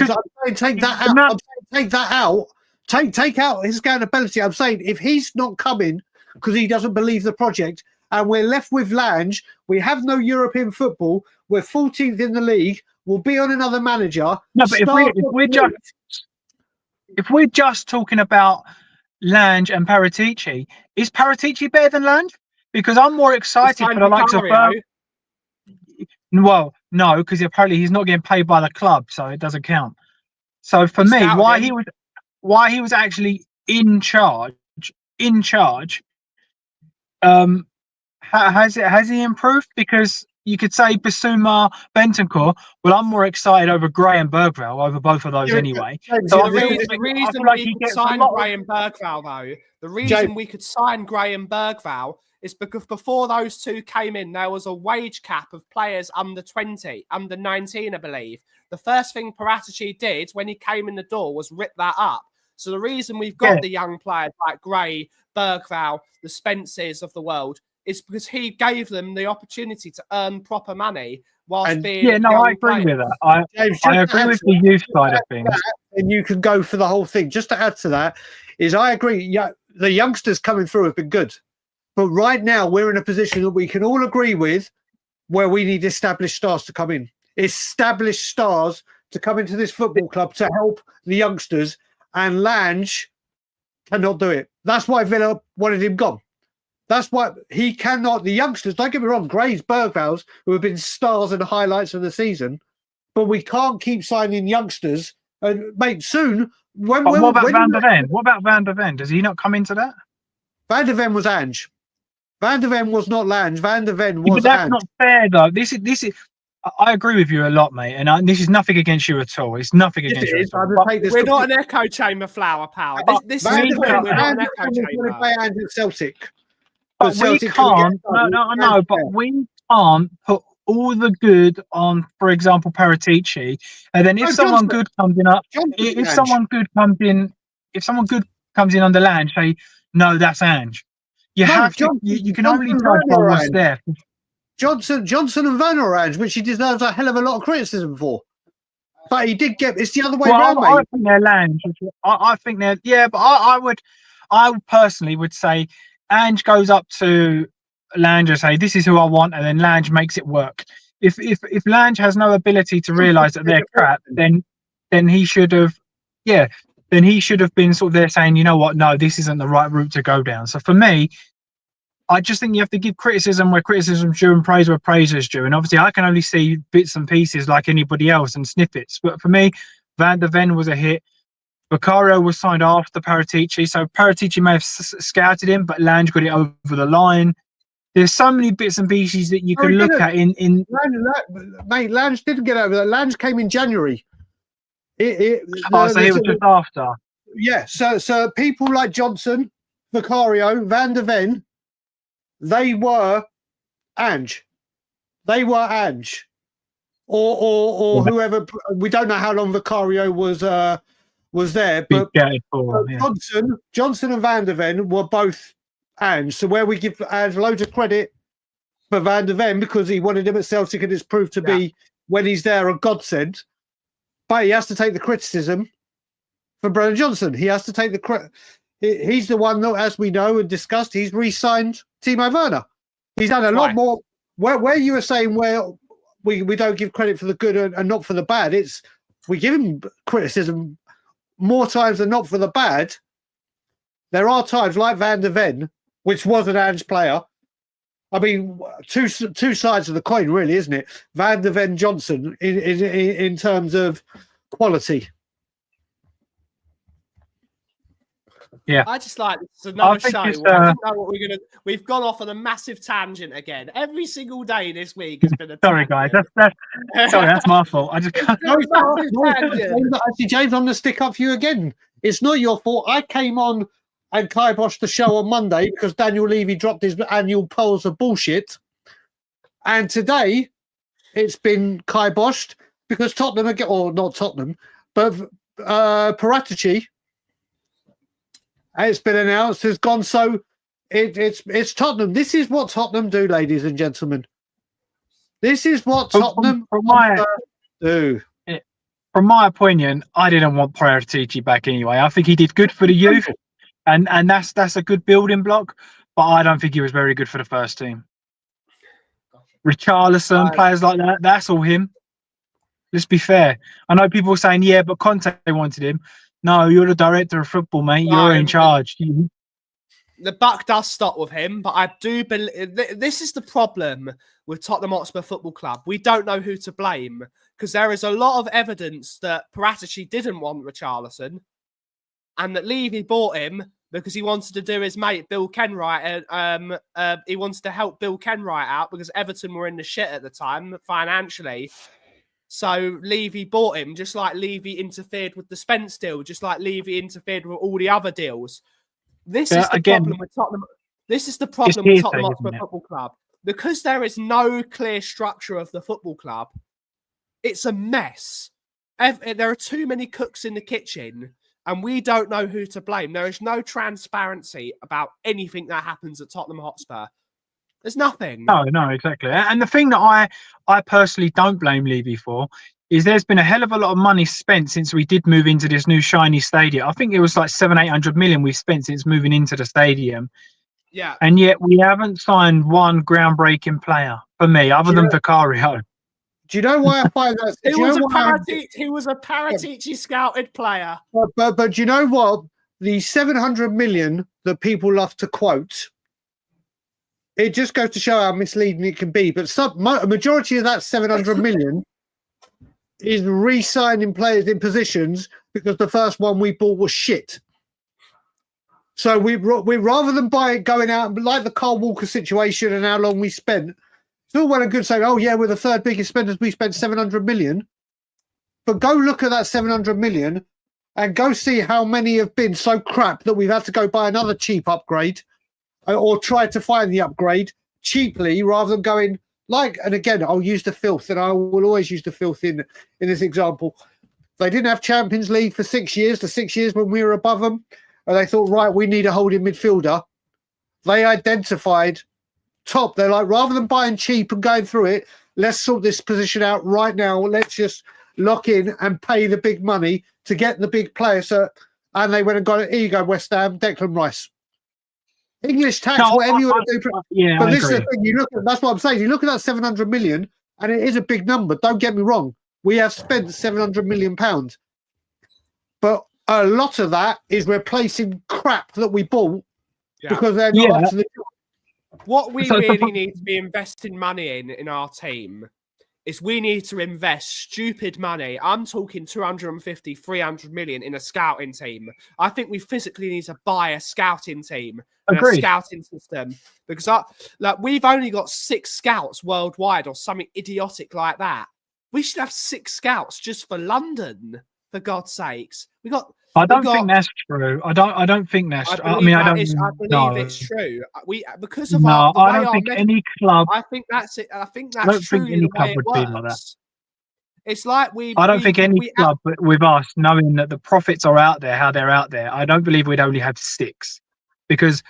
take that out. I'm saying take that out. Take out his scouting ability. I'm saying if he's not coming because he doesn't believe the project, and we're left with Lange, we have no European football. We're 14th in the league. We'll be on another manager. No, but if we're just talking about Lange and Paratici, is Paratici better than Lange? Because I'm more excited for the likes of. Well, no, because apparently he's not getting paid by the club, so it doesn't count. So for me, why he was actually in charge. Has he improved? Because you could say Basuma, Bentancur. Well, I'm more excited over Gray and Bergvall over both of those anyway. So the reason we could sign Gray and Bergvall, though, the reason we could sign Gray and Bergvall is because before those two came in, there was a wage cap of players under 20, under 19, I believe. The first thing Paratici did when he came in the door was rip that up. So the reason we've got the young players like Gray, Bergvall, the Spencers of the world, is because he gave them the opportunity to earn proper money whilst being. Yeah, no, I agree with that. I agree with the youth side of things. And you can go for the whole thing. Just to add to that, is I agree. Yeah, the youngsters coming through have been good, but right now we're in a position that we can all agree with, where we need established stars to come in. Established stars to come into this football club to help the youngsters, and Lange cannot do it. That's why Villa wanted him gone. That's why he cannot. The youngsters, don't get me wrong, Grays, Bergvalls, who have been stars and highlights of the season, but we can't keep signing youngsters. And mate, soon. What about Van der Ven? What about Van der Ven? Does he not come into that? Van der Ven was Ange. Van der Ven was not Lange. Van der Ven was. But that's Ange. not fair, though. This is. I agree with you a lot, mate, and this is nothing against you at all. It's nothing against you. We're not an echo chamber, flower power. This is the point. We're not an echo chamber. Celtic. But we can't. No. But we can't put all the good on, for example, Paratici, and then if someone good comes in, if someone good comes in under Lange, say no, that's Ange. You can only judge by what's there. Johnson and Werner are Ange, which he deserves a hell of a lot of criticism for. But he did get. It's the other way around, mate. I think they're Lange. I think they're but I personally would say Ange goes up to Lange and say, "This is who I want," and then Lange makes it work. If Lange has no ability to realise that they're crap, then he should have, then he should have been sort of there saying, you know what, no, this isn't the right route to go down. So for me, I just think you have to give criticism where criticism's due and praise where praise is due. And obviously, I can only see bits and pieces like anybody else and snippets. But for me, Van der Ven was a hit. Vicario was signed after Paratici, so Paratici may have scouted him, but Lange got it over the line. There's so many bits and pieces that you can look at in. Mate, Lange didn't get over that. Lange came in January. So he was just after. Yeah, so people like Johnson, Vicario, Van der Ven, they were Ange. They were Ange. Or whoever. We don't know how long Vicario was there, but Johnson and Van der Ven were both Ange. So where we give Ange loads of credit for Van der Ven because he wanted him at Celtic and it's proved to be, when he's there, a godsend. But he has to take the criticism for Brennan Johnson. He has to take the credit. He's the one that, as we know and discussed, he's re-signed Timo Werner. He's done a lot more. Where you were saying where we don't give credit for the good and not for the bad, it's we give him criticism more times than not for the bad. There are times like Van der Ven, which was an Ange player. I mean, two sides of the coin, really, isn't it? Van der Ven, Johnson in terms of quality. Yeah, I just like this is another show. I don't know what we're gonna. We've gone off on a massive tangent again. Every single day this week has been a. Sorry, guys. That's my fault. I just can't. Actually, James, I'm going to stick up for you again. It's not your fault. I came on and kiboshed the show on Monday because Daniel Levy dropped his annual polls of bullshit, and today it's been kiboshed because Tottenham again, or not Tottenham, but Paratici. It's been announced, has gone. So it's Tottenham. This is what Tottenham do, ladies and gentlemen. This is what Tottenham do. From my opinion, I didn't want Paratici back anyway. I think he did good for the youth, and that's a good building block. But I don't think he was very good for the first team. Richarlison, players like that, that's all him. Let's be fair. I know people are saying, yeah, but Conte wanted him. No, you're the director of football, mate. You're in charge. The buck does stop with him, but I do believe this is the problem with Tottenham Hotspur Football Club. We don't know who to blame because there is a lot of evidence that Paratici didn't want Richarlison and that Levy bought him because he wanted to do his mate Bill Kenwright. He wanted to help Bill Kenwright out because Everton were in the shit at the time financially. So Levy bought him, just like Levy interfered with the Spence deal, just like Levy interfered with all the other deals. This is the problem with Tottenham. This is the problem with Tottenham Hotspur Football Club. Because there is no clear structure of the football club, it's a mess. There are too many cooks in the kitchen, and we don't know who to blame. There is no transparency about anything that happens at Tottenham Hotspur. There's nothing. No, exactly. And the thing that I personally don't blame Levy for is there's been a hell of a lot of money spent since we did move into this new shiny stadium. I think it was like 700-800 million we've spent since moving into the stadium. Yeah. And yet we haven't signed one groundbreaking player for me, other than Vicario. Do you know why I find that? He was a Paratici scouted player. But do you know what? The 700 million that people love to quote, it just goes to show how misleading it can be. But a majority of that 700 million is re-signing players in positions because the first one we bought was shit. So we rather than going out like the Carl Walker situation and how long we spent, it's all well and good saying, oh yeah, we're the third biggest spenders. We spent 700 million. But go look at that 700 million and go see how many have been so crap that we've had to go buy another cheap upgrade or try to find the upgrade cheaply rather than going like, and again, I'll use the filth and I will always use the filth in this example. They didn't have Champions League for 6 years, the 6 years when we were above them. And they thought, right, we need a holding midfielder. They identified top. They're like, rather than buying cheap and going through it, let's sort this position out right now. Let's just lock in and pay the big money to get the big player. So and they went and got it. Here you go, West Ham, Declan Rice. English tax, No, whatever you want to do. Yeah, But I this is agree. the thing. You look. That's what I'm saying. You look at that 700 million, and it is a big number. Don't get me wrong. We have spent 700 million pounds, but a lot of that is replacing crap that we bought because they're not up to the job. What we So- really need to be investing money in our team is we need to invest stupid money. I'm talking 250, 300 million in a scouting team. I think we physically need to buy a scouting team and a Agreed. scouting system because we've only got 6 scouts worldwide or something idiotic like that. We should have 6 scouts just for London, for God's sakes. I don't think that's true. I don't think that's. I mean, I believe it's true. Because of No, the I way don't our think medical any club. I think that's it. I think I that's don't think truly any the club way it would be like that. works. It's like I don't think any club with us, knowing that the profits are out there, how they're out there, I don't believe we'd only have 6. Because,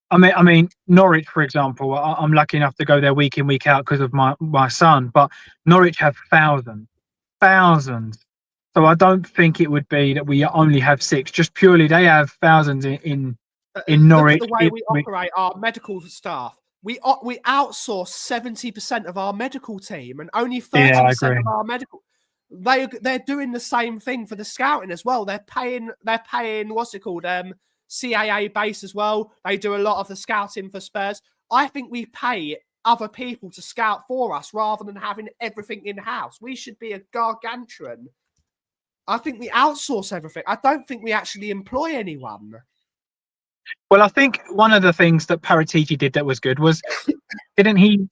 I mean, Norwich, for example, I'm lucky enough to go there week in, week out because of my son, but Norwich have thousands. So I don't think it would be that we only have 6. Just purely, they have thousands in Norwich. Look at the way we operate our medical staff. We outsource 70% of our medical team and only 30% of our medical. They're doing the same thing for the scouting as well. They're paying what's it called? CAA base as well. They do a lot of the scouting for Spurs. I think we pay other people to scout for us rather than having everything in house. We should be a gargantuan. I think we outsource everything. I don't think we actually employ anyone. Well, I think one of the things that Paratici did that was good was didn't he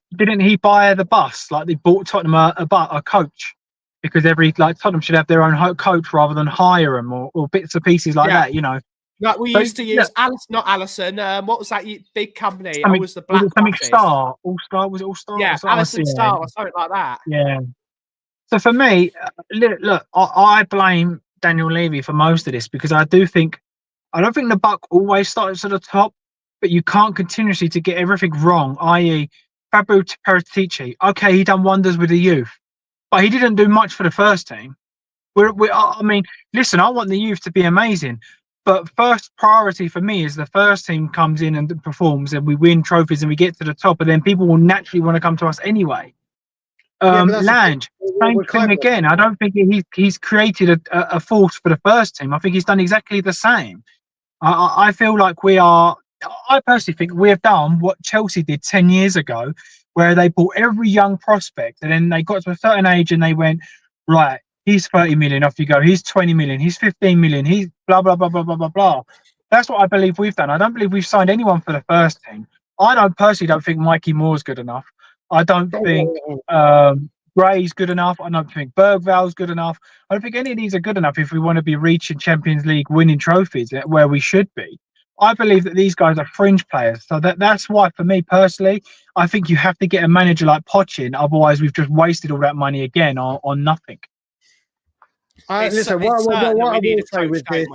buy the bus? Like they bought Tottenham a coach because Tottenham should have their own coach rather than hire them or bits and pieces like that. You know, like we used to use not Allison. What was that big company? It was the Black office. All Star was it All Star? Yeah, Allison Star or something like that. Yeah. So for me, look, I blame Daniel Levy for most of this because I don't think the buck always starts at the top, but you can't continuously to get everything wrong, i.e. Fabio Paratici. Okay, he done wonders with the youth, but he didn't do much for the first team. I mean, listen, I want the youth to be amazing, but first priority for me is the first team comes in and performs and we win trophies and we get to the top, and then people will naturally want to come to us anyway. Lange, same thing again. I don't think he's created a force for the first team. I think he's done exactly the same. I feel like I personally think we have done what Chelsea did 10 years ago, where they bought every young prospect and then they got to a certain age and they went, right, he's 30 million, off you go. He's 20 million, he's 15 million, he's blah, blah, blah, blah, blah, blah, blah. That's what I believe we've done. I don't believe we've signed anyone for the first team. I personally don't think Mikey Moore's good enough. I don't think Gray's good enough. I don't think Bergval's good enough. I don't think any of these are good enough if we want to be reaching Champions League winning trophies where we should be. I believe that these guys are fringe players. So that's why, for me personally, I think you have to get a manager like Poch. Otherwise, we've just wasted all that money again on nothing. Listen, what I will say with this,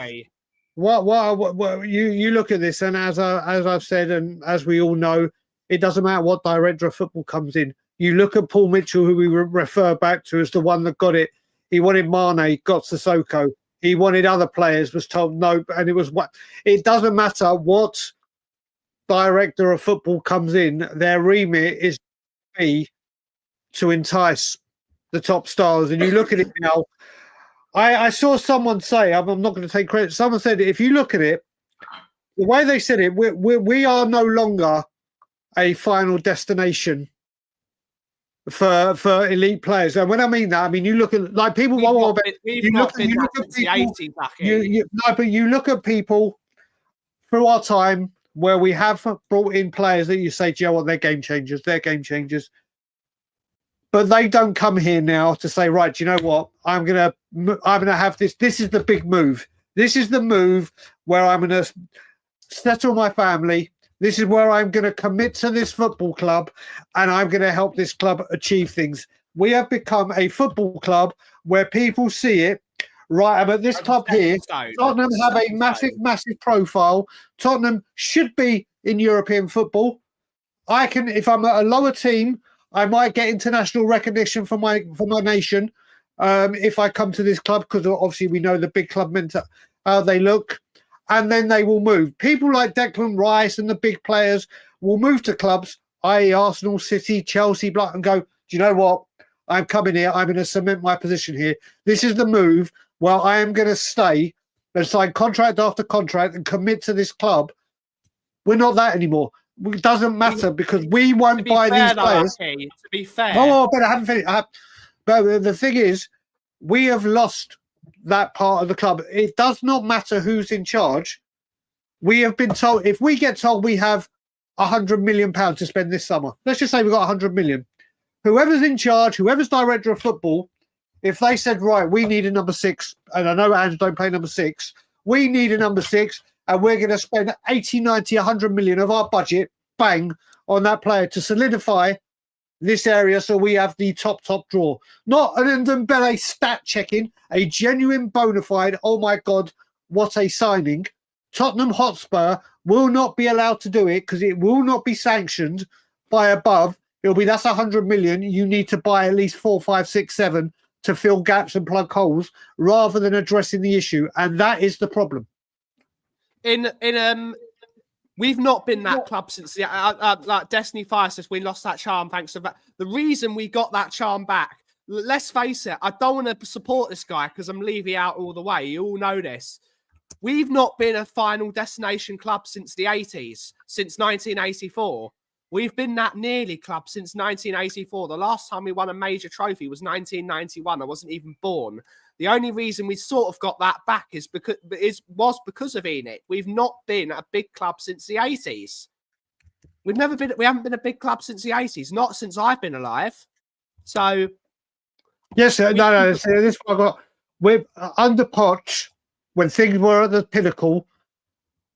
what you look at this, and as I've said, and as we all know, it doesn't matter what director of football comes in. You look at Paul Mitchell, who we refer back to as the one that got it. He wanted Mane, got Sissoko. He wanted other players, was told no, and it was what. It doesn't matter what director of football comes in. Their remit is to entice the top stars. And you look at it now. I saw someone say, I'm not going to take credit. Someone said, if you look at it, the way they said it, we are no longer a final destination for elite players. And when I mean that, I mean you look at like people. You look at people through our time where we have brought in players that you say, Joe, they're game changers. They're game changers. But they don't come here now to say, right, do you know what? I'm gonna have this. This is the big move. This is the move where I'm gonna settle my family. This is where I'm going to commit to this football club and I'm going to help this club achieve things. We have become a football club where people see it. Right, I'm at this club here. Tottenham have a massive profile. Tottenham should be in European football. If I'm at a lower team, I might get international recognition for my nation if I come to this club, because obviously we know the big club how they look. and then they will move. People like Declan Rice and the big players will move to clubs, i.e. Arsenal, City, Chelsea, and go, do you know what? I'm coming here. I'm going to cement my position here. This is the move. Well, I am going to stay and sign contract after contract and commit to this club. We're not that anymore. It doesn't matter because we won't buy these players. To be fair. Oh, but I haven't finished. But the thing is, we have lost that part of the club. It does not matter who's in charge. We have been told, if we get told we have £100 million to spend this summer, let's just say we've got 100 million. Whoever's in charge, whoever's director of football, if they said, right, we need a number 6, and I know Ange don't play number 6, we need a number 6, and we're going to spend 80, 90, 100 million of our budget, bang, on that player to solidify this area so we have the top draw. Not an Ndombele stat checking, a genuine bona fide, oh my God, what a signing. Tottenham Hotspur will not be allowed to do it because it will not be sanctioned by above. It'll be, that's 100 million. You need to buy at least 4, 5, 6, 7 to fill gaps and plug holes rather than addressing the issue. And that is the problem. We've not been that club since like Destiny Fire says we lost that charm thanks to that. The reason we got that charm back, let's face it, I don't want to support this guy because I'm Levy out all the way. You all know this. We've not been a final destination club since the 80s, since 1984. We've been that nearly club since 1984. The last time we won a major trophy was 1991. I wasn't even born. The only reason we sort of got that back was because of ENIC. We've not been a big club since the 80s. We haven't been a big club since the 80s, not since I've been alive. So yes, sir. No. So this one I got. We're under Poch when things were at the pinnacle.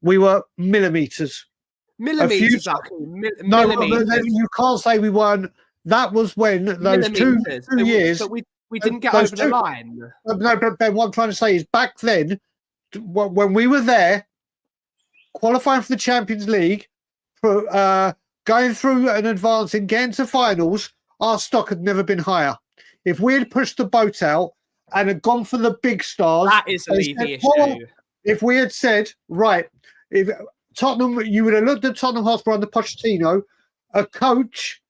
We were millimeters. Millimeters. Millimeters. You can't say we weren't. That was when those two years. But we didn't get over the line. No, but Ben, what I'm trying to say is back then, when we were there, qualifying for the Champions League, going through and advancing, getting to finals, our stock had never been higher. If we had pushed the boat out and had gone for the big stars, that is a Levy issue. If we had said, right, if Tottenham, you would have looked at Tottenham Hotspur under Pochettino, a coach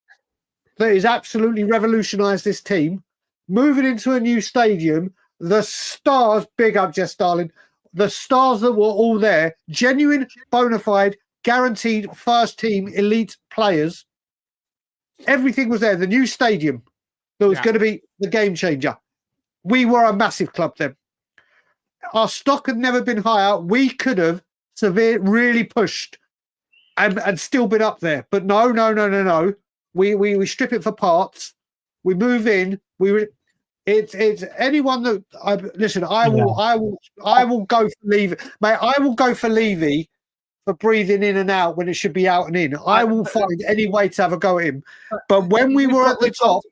that has absolutely revolutionised this team, moving into a new stadium, the stars, big up Jess Darling, the stars that were all there, genuine, bona fide, guaranteed first team elite players. Everything was there. The new stadium that was going to be the game changer. We were a massive club then. Our stock had never been higher. We could have really pushed and still been up there. But no. We strip it for parts. We move in. It's anyone that listen. I will go for Levy, mate. I will go for Levy for breathing in and out when it should be out and in. I will find any way to have a go at him. But when we were at the top,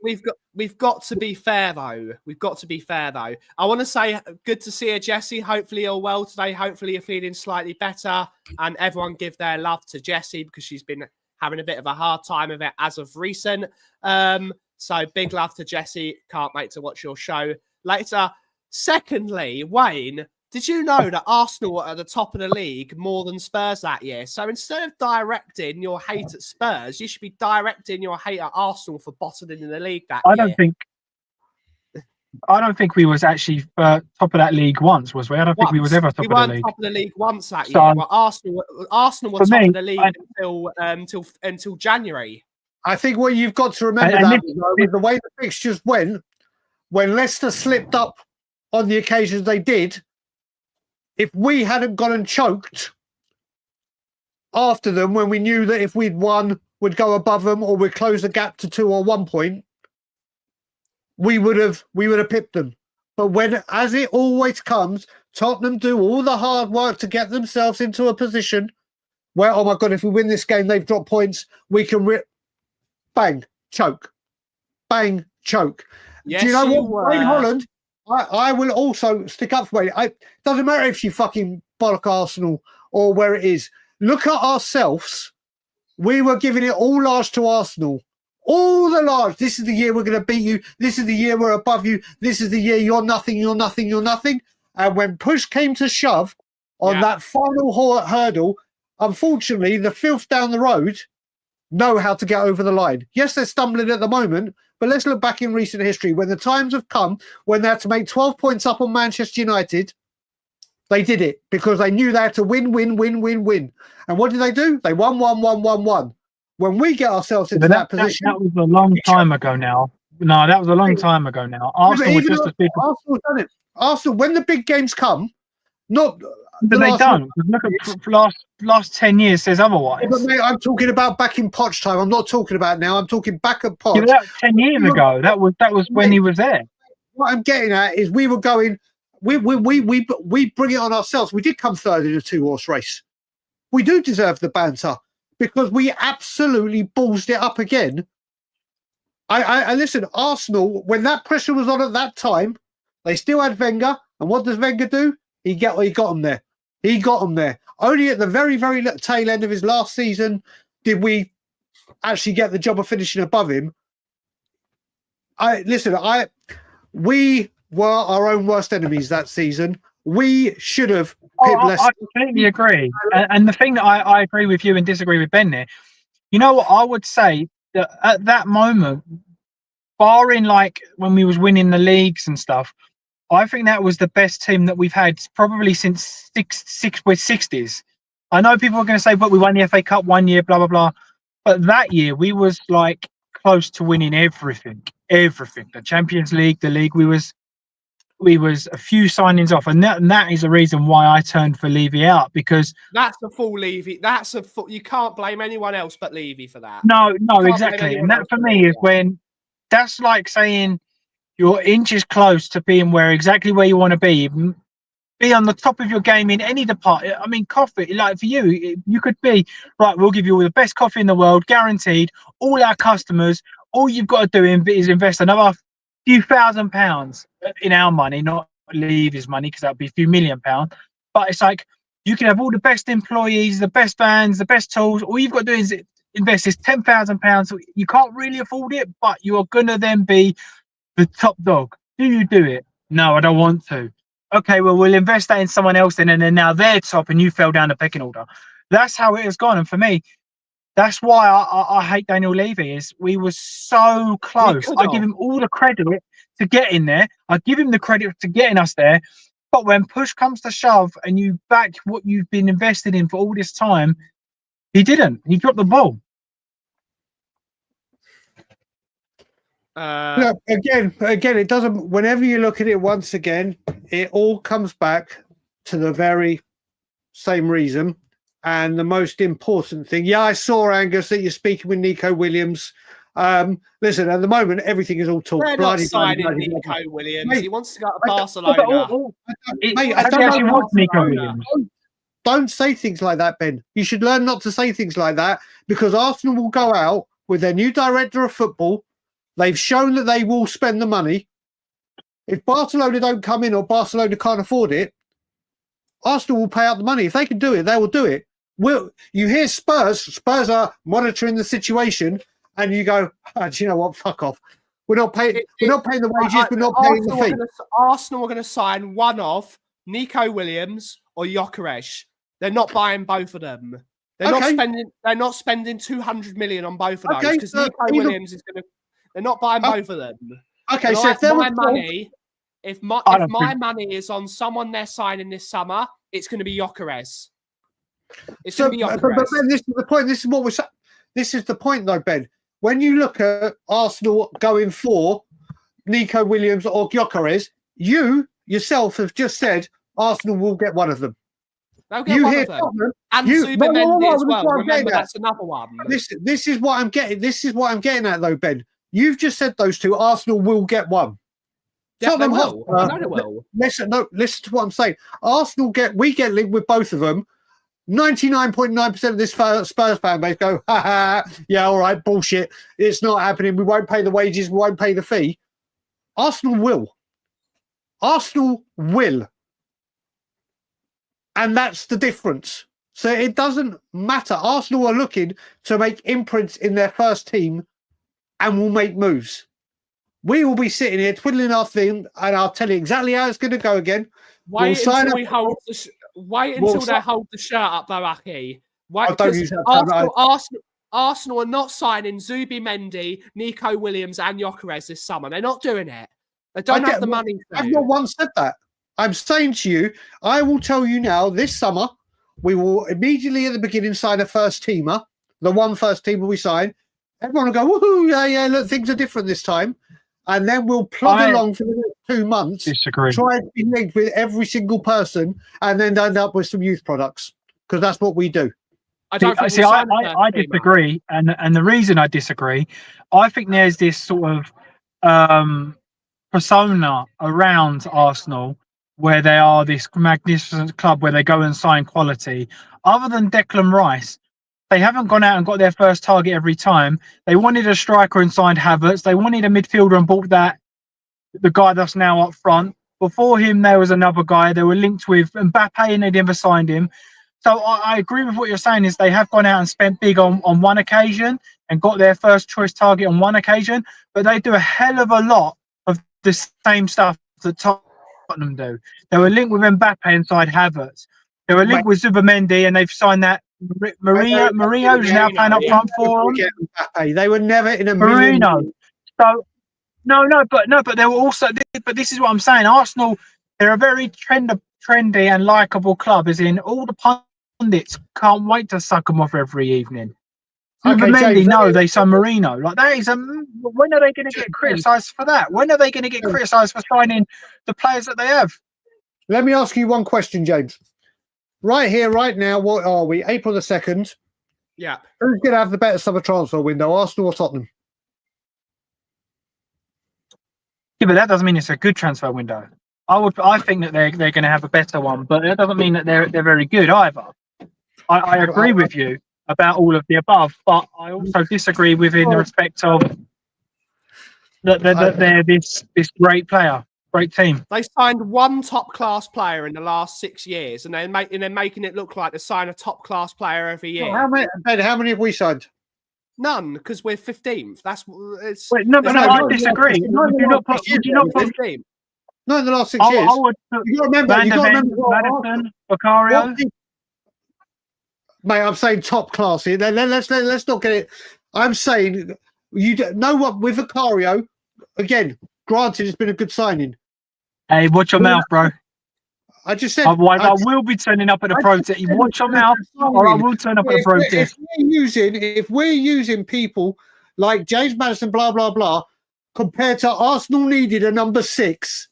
we've got to be fair though. We've got to be fair though. I want to say good to see you, Jessie. Hopefully you're well today. Hopefully you're feeling slightly better. And everyone give their love to Jessie because she's been having a bit of a hard time of it as of recent. So big love to Jessie. Can't wait to watch your show later. Secondly, Wayne, did you know that Arsenal were at the top of the league more than Spurs that year? So instead of directing your hate at Spurs, you should be directing your hate at Arsenal for bottoming in the league that year. I don't think we was actually top of that league once, was we? I don't think we was ever top of the league. We weren't top of the league once that year. Well, Arsenal were top of the league until January. I think what you've got to remember is the way the fixtures went, when Leicester slipped up on the occasions they did, if we hadn't gone and choked after them when we knew that if we'd won, we'd go above them or we'd close the gap to 2 or 1 point, we would have pipped them. But when, as it always comes, Tottenham do all the hard work to get themselves into a position where, oh my God, if we win this game, they've dropped points, we can bang, choke. Bang, choke. Yes, do you know what? Wayne Holland, I will also stick up for Wayne. It doesn't matter if you fucking bollock Arsenal or where it is. Look at ourselves. We were giving it all large to Arsenal. All the large. This is the year we're going to beat you. This is the year we're above you. This is the year you're nothing, you're nothing, you're nothing. And when push came to shove, on Yeah. that final hurdle. Unfortunately, the filth down the road know how to get over the line. Yes, they're stumbling at the moment, but let's look back in recent history when the times have come when they had to make 12 points up on Manchester United. They did it because they knew they had to win. And what did they do? They won. When we get ourselves into that position, that was a long time ago now. No, that was a long time ago now. Arsenal was just as big. Arsenal's done it. Arsenal, when the big games come, not But they don't. Look at last 10 years says otherwise. Yeah, but mate, I'm talking about back in Poch time. I'm not talking about now. I'm talking back at Poch. Yeah, that was 10 years ago. That was when he was there. What I'm getting at is we were going. We bring it on ourselves. We did come third in a 2-horse race. We do deserve the banter because we absolutely ballsed it up again. I listen. Arsenal, when that pressure was on at that time, they still had Wenger. And what does Wenger do? He got them there. He got them there. Only at the very, very tail end of his last season did we actually get the job of finishing above him. We were our own worst enemies that season. We should have picked less. I completely agree. And the thing that I agree with you and disagree with Ben there, you know what I would say that at that moment, barring like when we was winning the leagues and stuff, I think that was the best team that we've had probably since we're 60s. I know people are going to say, but we won the FA Cup 1 year, blah, blah, blah. But that year we was like close to winning everything. The Champions League, the league, we was a few signings off. And that is the reason why I turned for Levy out, because that's a full Levy. You can't blame anyone else but Levy for that. No, exactly. And that for me is when that's like saying, you're inches close to being exactly where you want to be on the top of your game in any department. I mean, coffee, like for you, you could be, right, we'll give you all the best coffee in the world, guaranteed, all our customers, all you've got to do is invest another few £1,000 in our money, not Levy's money, because that would be a few £1,000,000. But it's like, you can have all the best employees, the best vans, the best tools. All you've got to do is invest this £10,000. You can't really afford it, but you are going to then be the top dog. Do you do it? No, I don't want to. Okay, well, we'll invest that in someone else then, and then now they're top and you fell down the pecking order. That's how it has gone. And for me, that's why I hate Daniel Levy. Is we were so close. I give him all the credit to get in there. I give him the credit to getting us there. But when push comes to shove and you back what you've been invested in for all this time, he didn't. He dropped the ball. Again, it doesn't. Whenever you look at it once again, it all comes back to the very same reason. And the most important thing, I saw, Angus, that you're speaking with Nico Williams. Listen, at the moment, everything is all talk. They're not signing Nico Williams. Mate, he wants to go to Barcelona. Nico Williams. Don't say things like that, Ben. You should learn not to say things like that, because Arsenal will go out with their new director of football. They've shown that they will spend the money. If Barcelona don't come in or Barcelona can't afford it, Arsenal will pay out the money. If they can do it, they will do it. You hear Spurs are monitoring the situation, and you go, do you know what? Fuck off. We're not paying the wages. We're not paying the fee. Arsenal are going to sign one of Nico Williams or Gyökeres. They're not buying both of them. They're not spending 200 million on both of those, because Nico Williams is going to. They're not buying both of them. Okay, so if my money is on someone they're signing this summer, it's going to be Gyökeres. It's going to be Gyökeres. But Ben, this is the point. This is the point, though, Ben. When you look at Arsenal going for Nico Williams or Gyökeres, you yourself have just said Arsenal will get one of them. They'll get one of them. And Zubimendi as well. Remember, that's another one. This is what I'm getting. This is what I'm getting at, though, Ben. You've just said those two. Arsenal will get one. Yeah, they will. They will. Listen to what I'm saying. We get linked with both of them. 99.9% of this Spurs fan base go, yeah, all right, bullshit. It's not happening. We won't pay the wages. We won't pay the fee. Arsenal will. And that's the difference. So it doesn't matter. Arsenal are looking to make imprints in their first team and will make moves. We will be sitting here twiddling our thing, and I'll tell you exactly how it's going to go again. Wait Wait Well, until they hold the shirt up, though, Aki. Wait, I don't because use that. Arsenal are not signing Zubi Mendy, Nico Williams, and Gyökeres this summer. They're not doing it. They don't have the money. I've not once said that. I'm saying to you, I will tell you now, this summer, we will immediately at the beginning sign a first teamer. The one first teamer we sign. Everyone will go, woohoo, yeah, look, things are different this time. And then we'll plod along for the next 2 months. Disagree. Try to be linked with every single person and then end up with some youth products. Because that's what we do. I don't think See, I disagree, and the reason I disagree, I think there's this sort of persona around Arsenal where they are this magnificent club where they go and sign quality. Other than Declan Rice, they haven't gone out and got their first target every time. They wanted a striker and signed Havertz. They wanted a midfielder and bought the guy that's now up front. Before him, there was another guy. They were linked with Mbappe and they never signed him. So I agree with what you're saying is they have gone out and spent big on one occasion and got their first choice target on one occasion, but they do a hell of a lot of the same stuff that Tottenham do. They were linked with Mbappe inside Havertz. They were linked with Zubimendi and they've signed that Mourinho is now playing up front for them. They were never in a Mourinho. So but they were also. But this is what I'm saying. Arsenal, they're a very trendy and likable club. As in, all the pundits can't wait to suck them off every evening. Mendy, no, they say Mourinho. Like that is when are they going to get criticised for that? When are they going to get criticised for signing the players that they have? Let me ask you one question, James. Right here, right now, what are we? April the 2nd. Yeah. Who's going to have the better summer transfer window, Arsenal or Tottenham? Yeah, but that doesn't mean it's a good transfer window. I think that they're going to have a better one, but that doesn't mean that they're very good either. I agree with you about all of the above, but I also disagree with in the respect of that they're this great player, great team. They signed one top class player in the last 6 years, and they're making it look like they sign a top class player every year. How many have we signed? None, because we're 15th. That's it's. Wait, no, I disagree. Would you not put 15th? Not in the last 6 years. I would put You got to remember. Maddison, Vicario. Mate, I'm saying top class here. Let's not get it. I'm saying you know what with Vicario. Again, granted, it's been a good signing. Hey, watch your mouth, bro. I just said. Otherwise, I will be turning up at a protest. Watch your mouth, or I will turn up at a protest. If we're using people like James Maddison, blah blah blah, compared to Arsenal needed a number 6,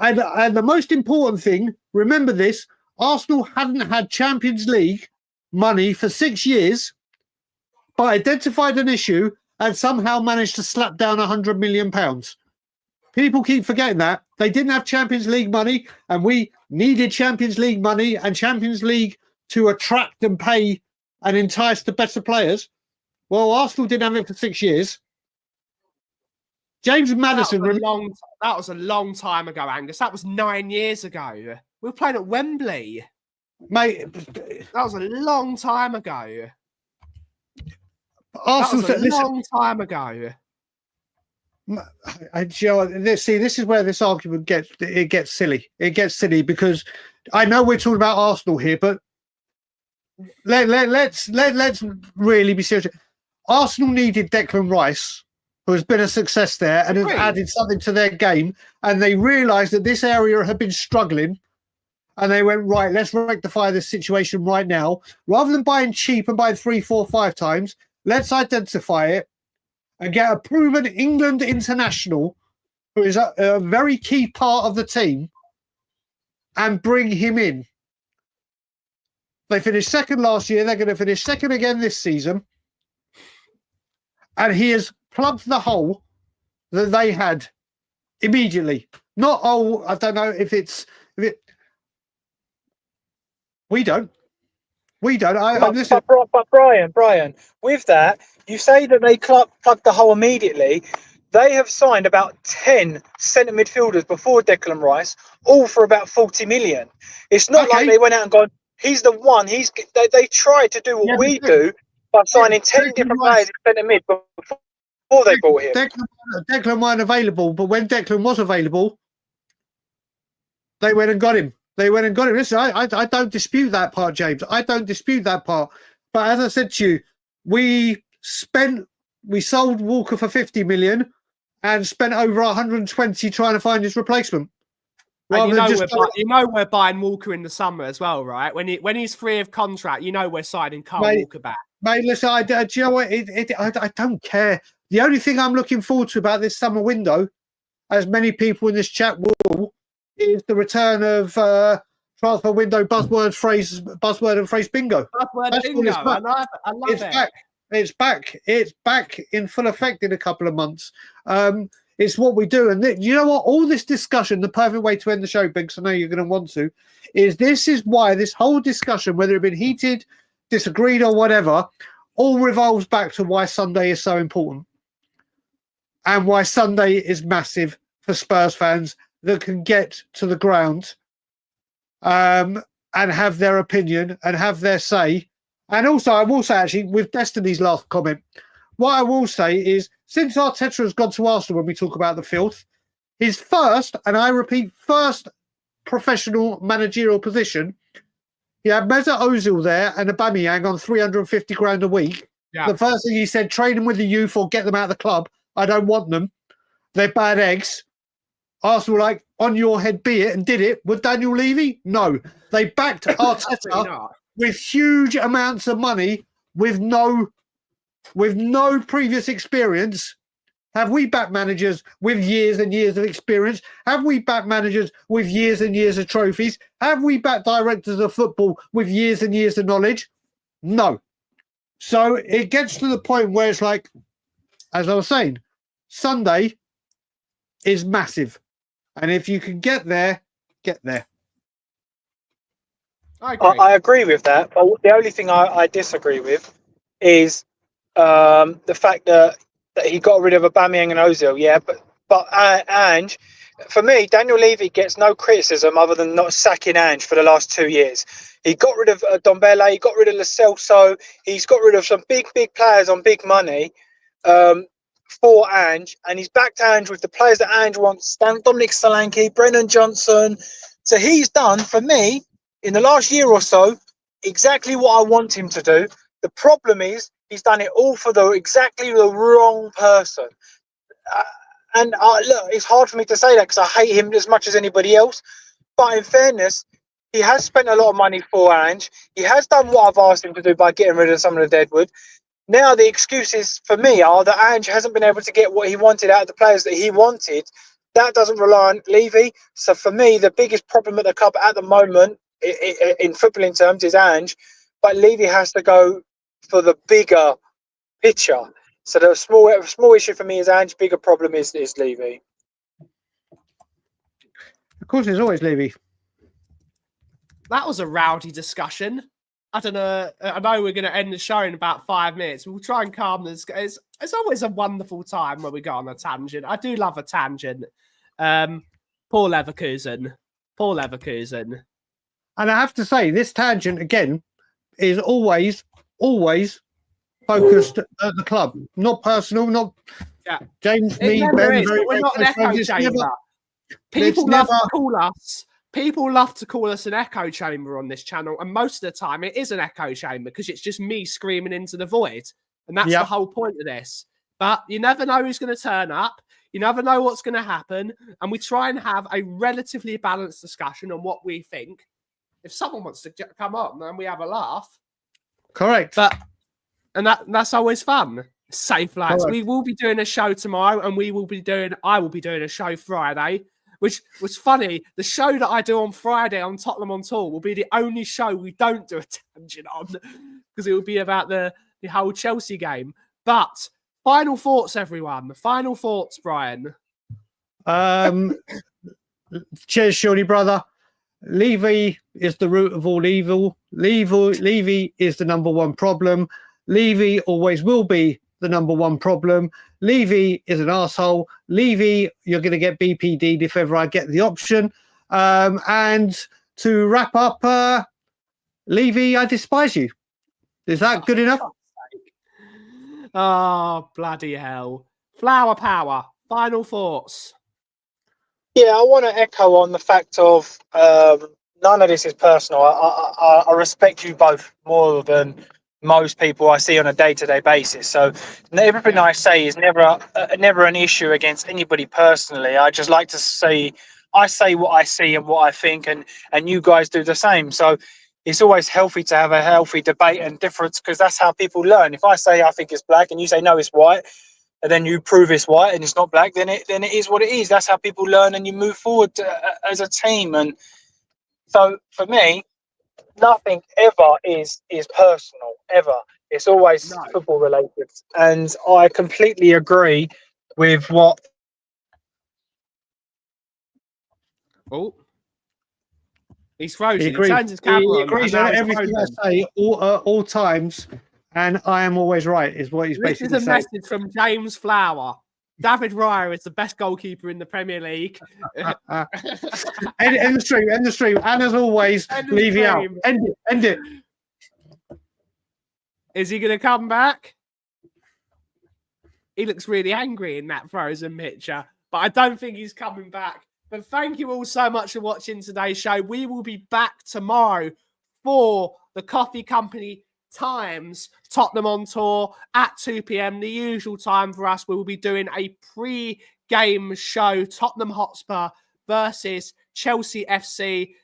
and the most important thing, remember this: Arsenal hadn't had Champions League money for 6 years, but identified an issue and somehow managed to slap down £100 million. People keep forgetting that they didn't have Champions League money, and we needed Champions League money and Champions League to attract and pay and entice the better players. Well, Arsenal didn't have it for 6 years. James Maddison. That was a long time ago, Angus. That was 9 years ago. We were playing at Wembley. Mate, that was a long time ago. Arsenal, that was a long time ago. See, this is where this argument gets silly. It gets silly because I know we're talking about Arsenal here, but let's really be serious. Arsenal needed Declan Rice, who has been a success there and has added something to their game, and they realised that this area had been struggling, and they went, right, let's rectify this situation right now. Rather than buying cheap and buying 3, 4, 5 times, let's identify it and get a proven England international who is a very key part of the team and bring him in. They finished second last year. They're going to finish second again this season. And he has plugged the hole that they had immediately. Not, I don't know if it. We don't. But Brian, with that, you say that they plugged the hole immediately. They have signed about 10 centre midfielders before Declan Rice, all for about 40 million. It's not like they went out and gone, he's the one. They tried to do what we do by signing 10 different players in centre mid before they bought him. Declan weren't available, but when Declan was available, they went and got him. They went and got him. Listen, I don't dispute that part, James. I don't dispute that part. But as I said to you, we sold Walker for 50 million and spent over 120 trying to find his replacement. And you know we're buying Walker in the summer as well, right? When he's free of contract, you know we're signing Carl Walker back. Mate, listen, do you know what? I don't care. The only thing I'm looking forward to about this summer window, as many people in this chat will, is the return of transfer window buzzword and phrase bingo. Buzzword bingo. I love it. Back. It's back. It's back in full effect in a couple of months. It's what we do. And you know what? All this discussion, the perfect way to end the show, Biggs, I know you're going to want to, is why this whole discussion, whether it been heated, disagreed or whatever, all revolves back to why Sunday is so important and why Sunday is massive for Spurs fans that can get to the ground and have their opinion and have their say. And also, I will say, actually, with Destiny's last comment, what I will say is, since Arteta has gone to Arsenal when we talk about the filth, his first, and I repeat, first professional managerial position, he had Mesut Ozil there and Aubameyang on 350 grand a week. Yeah. The first thing he said, train them with the youth or get them out of the club. I don't want them. They're bad eggs. Arsenal were like, on your head be it, and did it. With Daniel Levy? No. They backed Arteta with huge amounts of money with no previous experience. Have we backed managers with years and years of experience? Have we backed managers with years and years of trophies? Have we backed directors of football with years and years of knowledge? No. So it gets to the point where it's like, as I was saying, Sunday is massive. And if you can get there, get there. I agree with that. But the only thing I disagree with is the fact that he got rid of Aubameyang and Ozil. Yeah, but Ange, for me, Daniel Levy gets no criticism other than not sacking Ange for the last 2 years. He got rid of Dombele, he got rid of Lo Celso, he's got rid of some big players on big money for Ange, and he's backed Ange with the players that Ange wants, Dominic Solanke, Brennan Johnson. So he's done, for me, in the last year or so, exactly what I want him to do. The problem is he's done it all for exactly the wrong person. And look, it's hard for me to say that because I hate him as much as anybody else. But in fairness, he has spent a lot of money for Ange. He has done what I've asked him to do by getting rid of some of the deadwood. Now the excuses for me are that Ange hasn't been able to get what he wanted out of the players that he wanted. That doesn't rely on Levy. So for me, the biggest problem at the club at the moment, in footballing terms, is Ange. But Levy has to go for the bigger picture. So the small issue for me is Ange. Bigger problem is Levy. Of course, there's always Levy. That was a rowdy discussion. I don't know. I know we're going to end the show in about 5 minutes. We'll try and calm this. It's always a wonderful time when we go on a tangent. I do love a tangent. Poor Leverkusen. And I have to say, this tangent, again, is always focused at the club. Not personal, not James, me, Ben. We're not an echo chamber. People love to call us an echo chamber on this channel, and most of the time it is an echo chamber because it's just me screaming into the void, and that's the whole point of this. But you never know who's going to turn up. You never know what's going to happen, and we try and have a relatively balanced discussion on what we think. If someone wants to come on, then we have a laugh. Correct. That's always fun. Safe, lads. Correct. We will be doing a show tomorrow, and I will be doing a show Friday. Which was funny. The show that I do on Friday on Tottenham on Tour will be the only show we don't do a tangent on because it will be about the whole Chelsea game. But final thoughts, everyone. Final thoughts, Brian. Cheers, Shorty brother. Levy is the root of all evil. Levy is the number one problem. Levy always will be the number one problem. Levy is an asshole. Levy, you're going to get BPD'd if ever I get the option. And to wrap up, Levy, I despise you. Is that good enough? Oh, bloody hell. Flower power. Final thoughts. Yeah, I want to echo on the fact of none of this is personal. I respect you both more than most people I see on a day-to-day basis. So everything I say is never an issue against anybody personally. I just like to say, I say what I see and what I think, and you guys do the same. So it's always healthy to have a healthy debate and difference, because that's how people learn. If I say I think it's black and you say no, it's white, and then you prove it's white and it's not black, then it is what it is. That's how people learn, and you move forward as a team. And so for me, nothing ever is personal, ever. It's always football related. And I completely agree with what. Oh, he's frozen. He He agrees. turns his camera He on, agrees and now on he's everything I frozen. say all times, and I am always right. Is what he's This is basically a saying. message from James Flower. David Raya is the best goalkeeper in the Premier League. End the stream. End the stream. And as always, End the leave you out. stream. End it. End it. Is he going to come back? He looks really angry in that frozen picture, but I don't think he's coming back. But thank you all so much for watching today's show. We will be back tomorrow for the Coffee Company Times Tottenham on tour at 2 p.m, the usual time for us. We will be doing a pre-game show, Tottenham Hotspur versus Chelsea FC,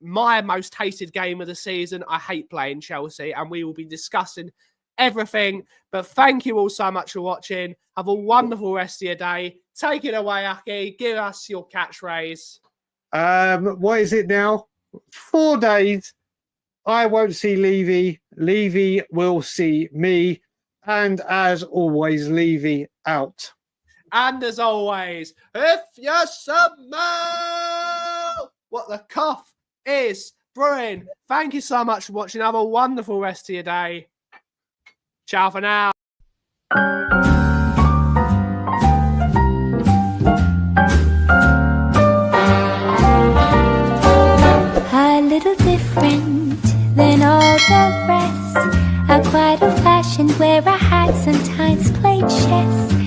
my most hated game of the season. I hate playing Chelsea, and we will be discussing everything. But thank you all so much for watching. Have a wonderful rest of your day. Take it away, Aki. Give us your catchphrase. What is it now? 4 days. I won't see Levy. Levy will see me. And as always, Levy out. And as always, if you smell what the cough is brewing, thank you so much for watching. Have a wonderful rest of your day. Ciao for now. A little different than all the rest. A quite old-fashioned where I had sometimes played chess.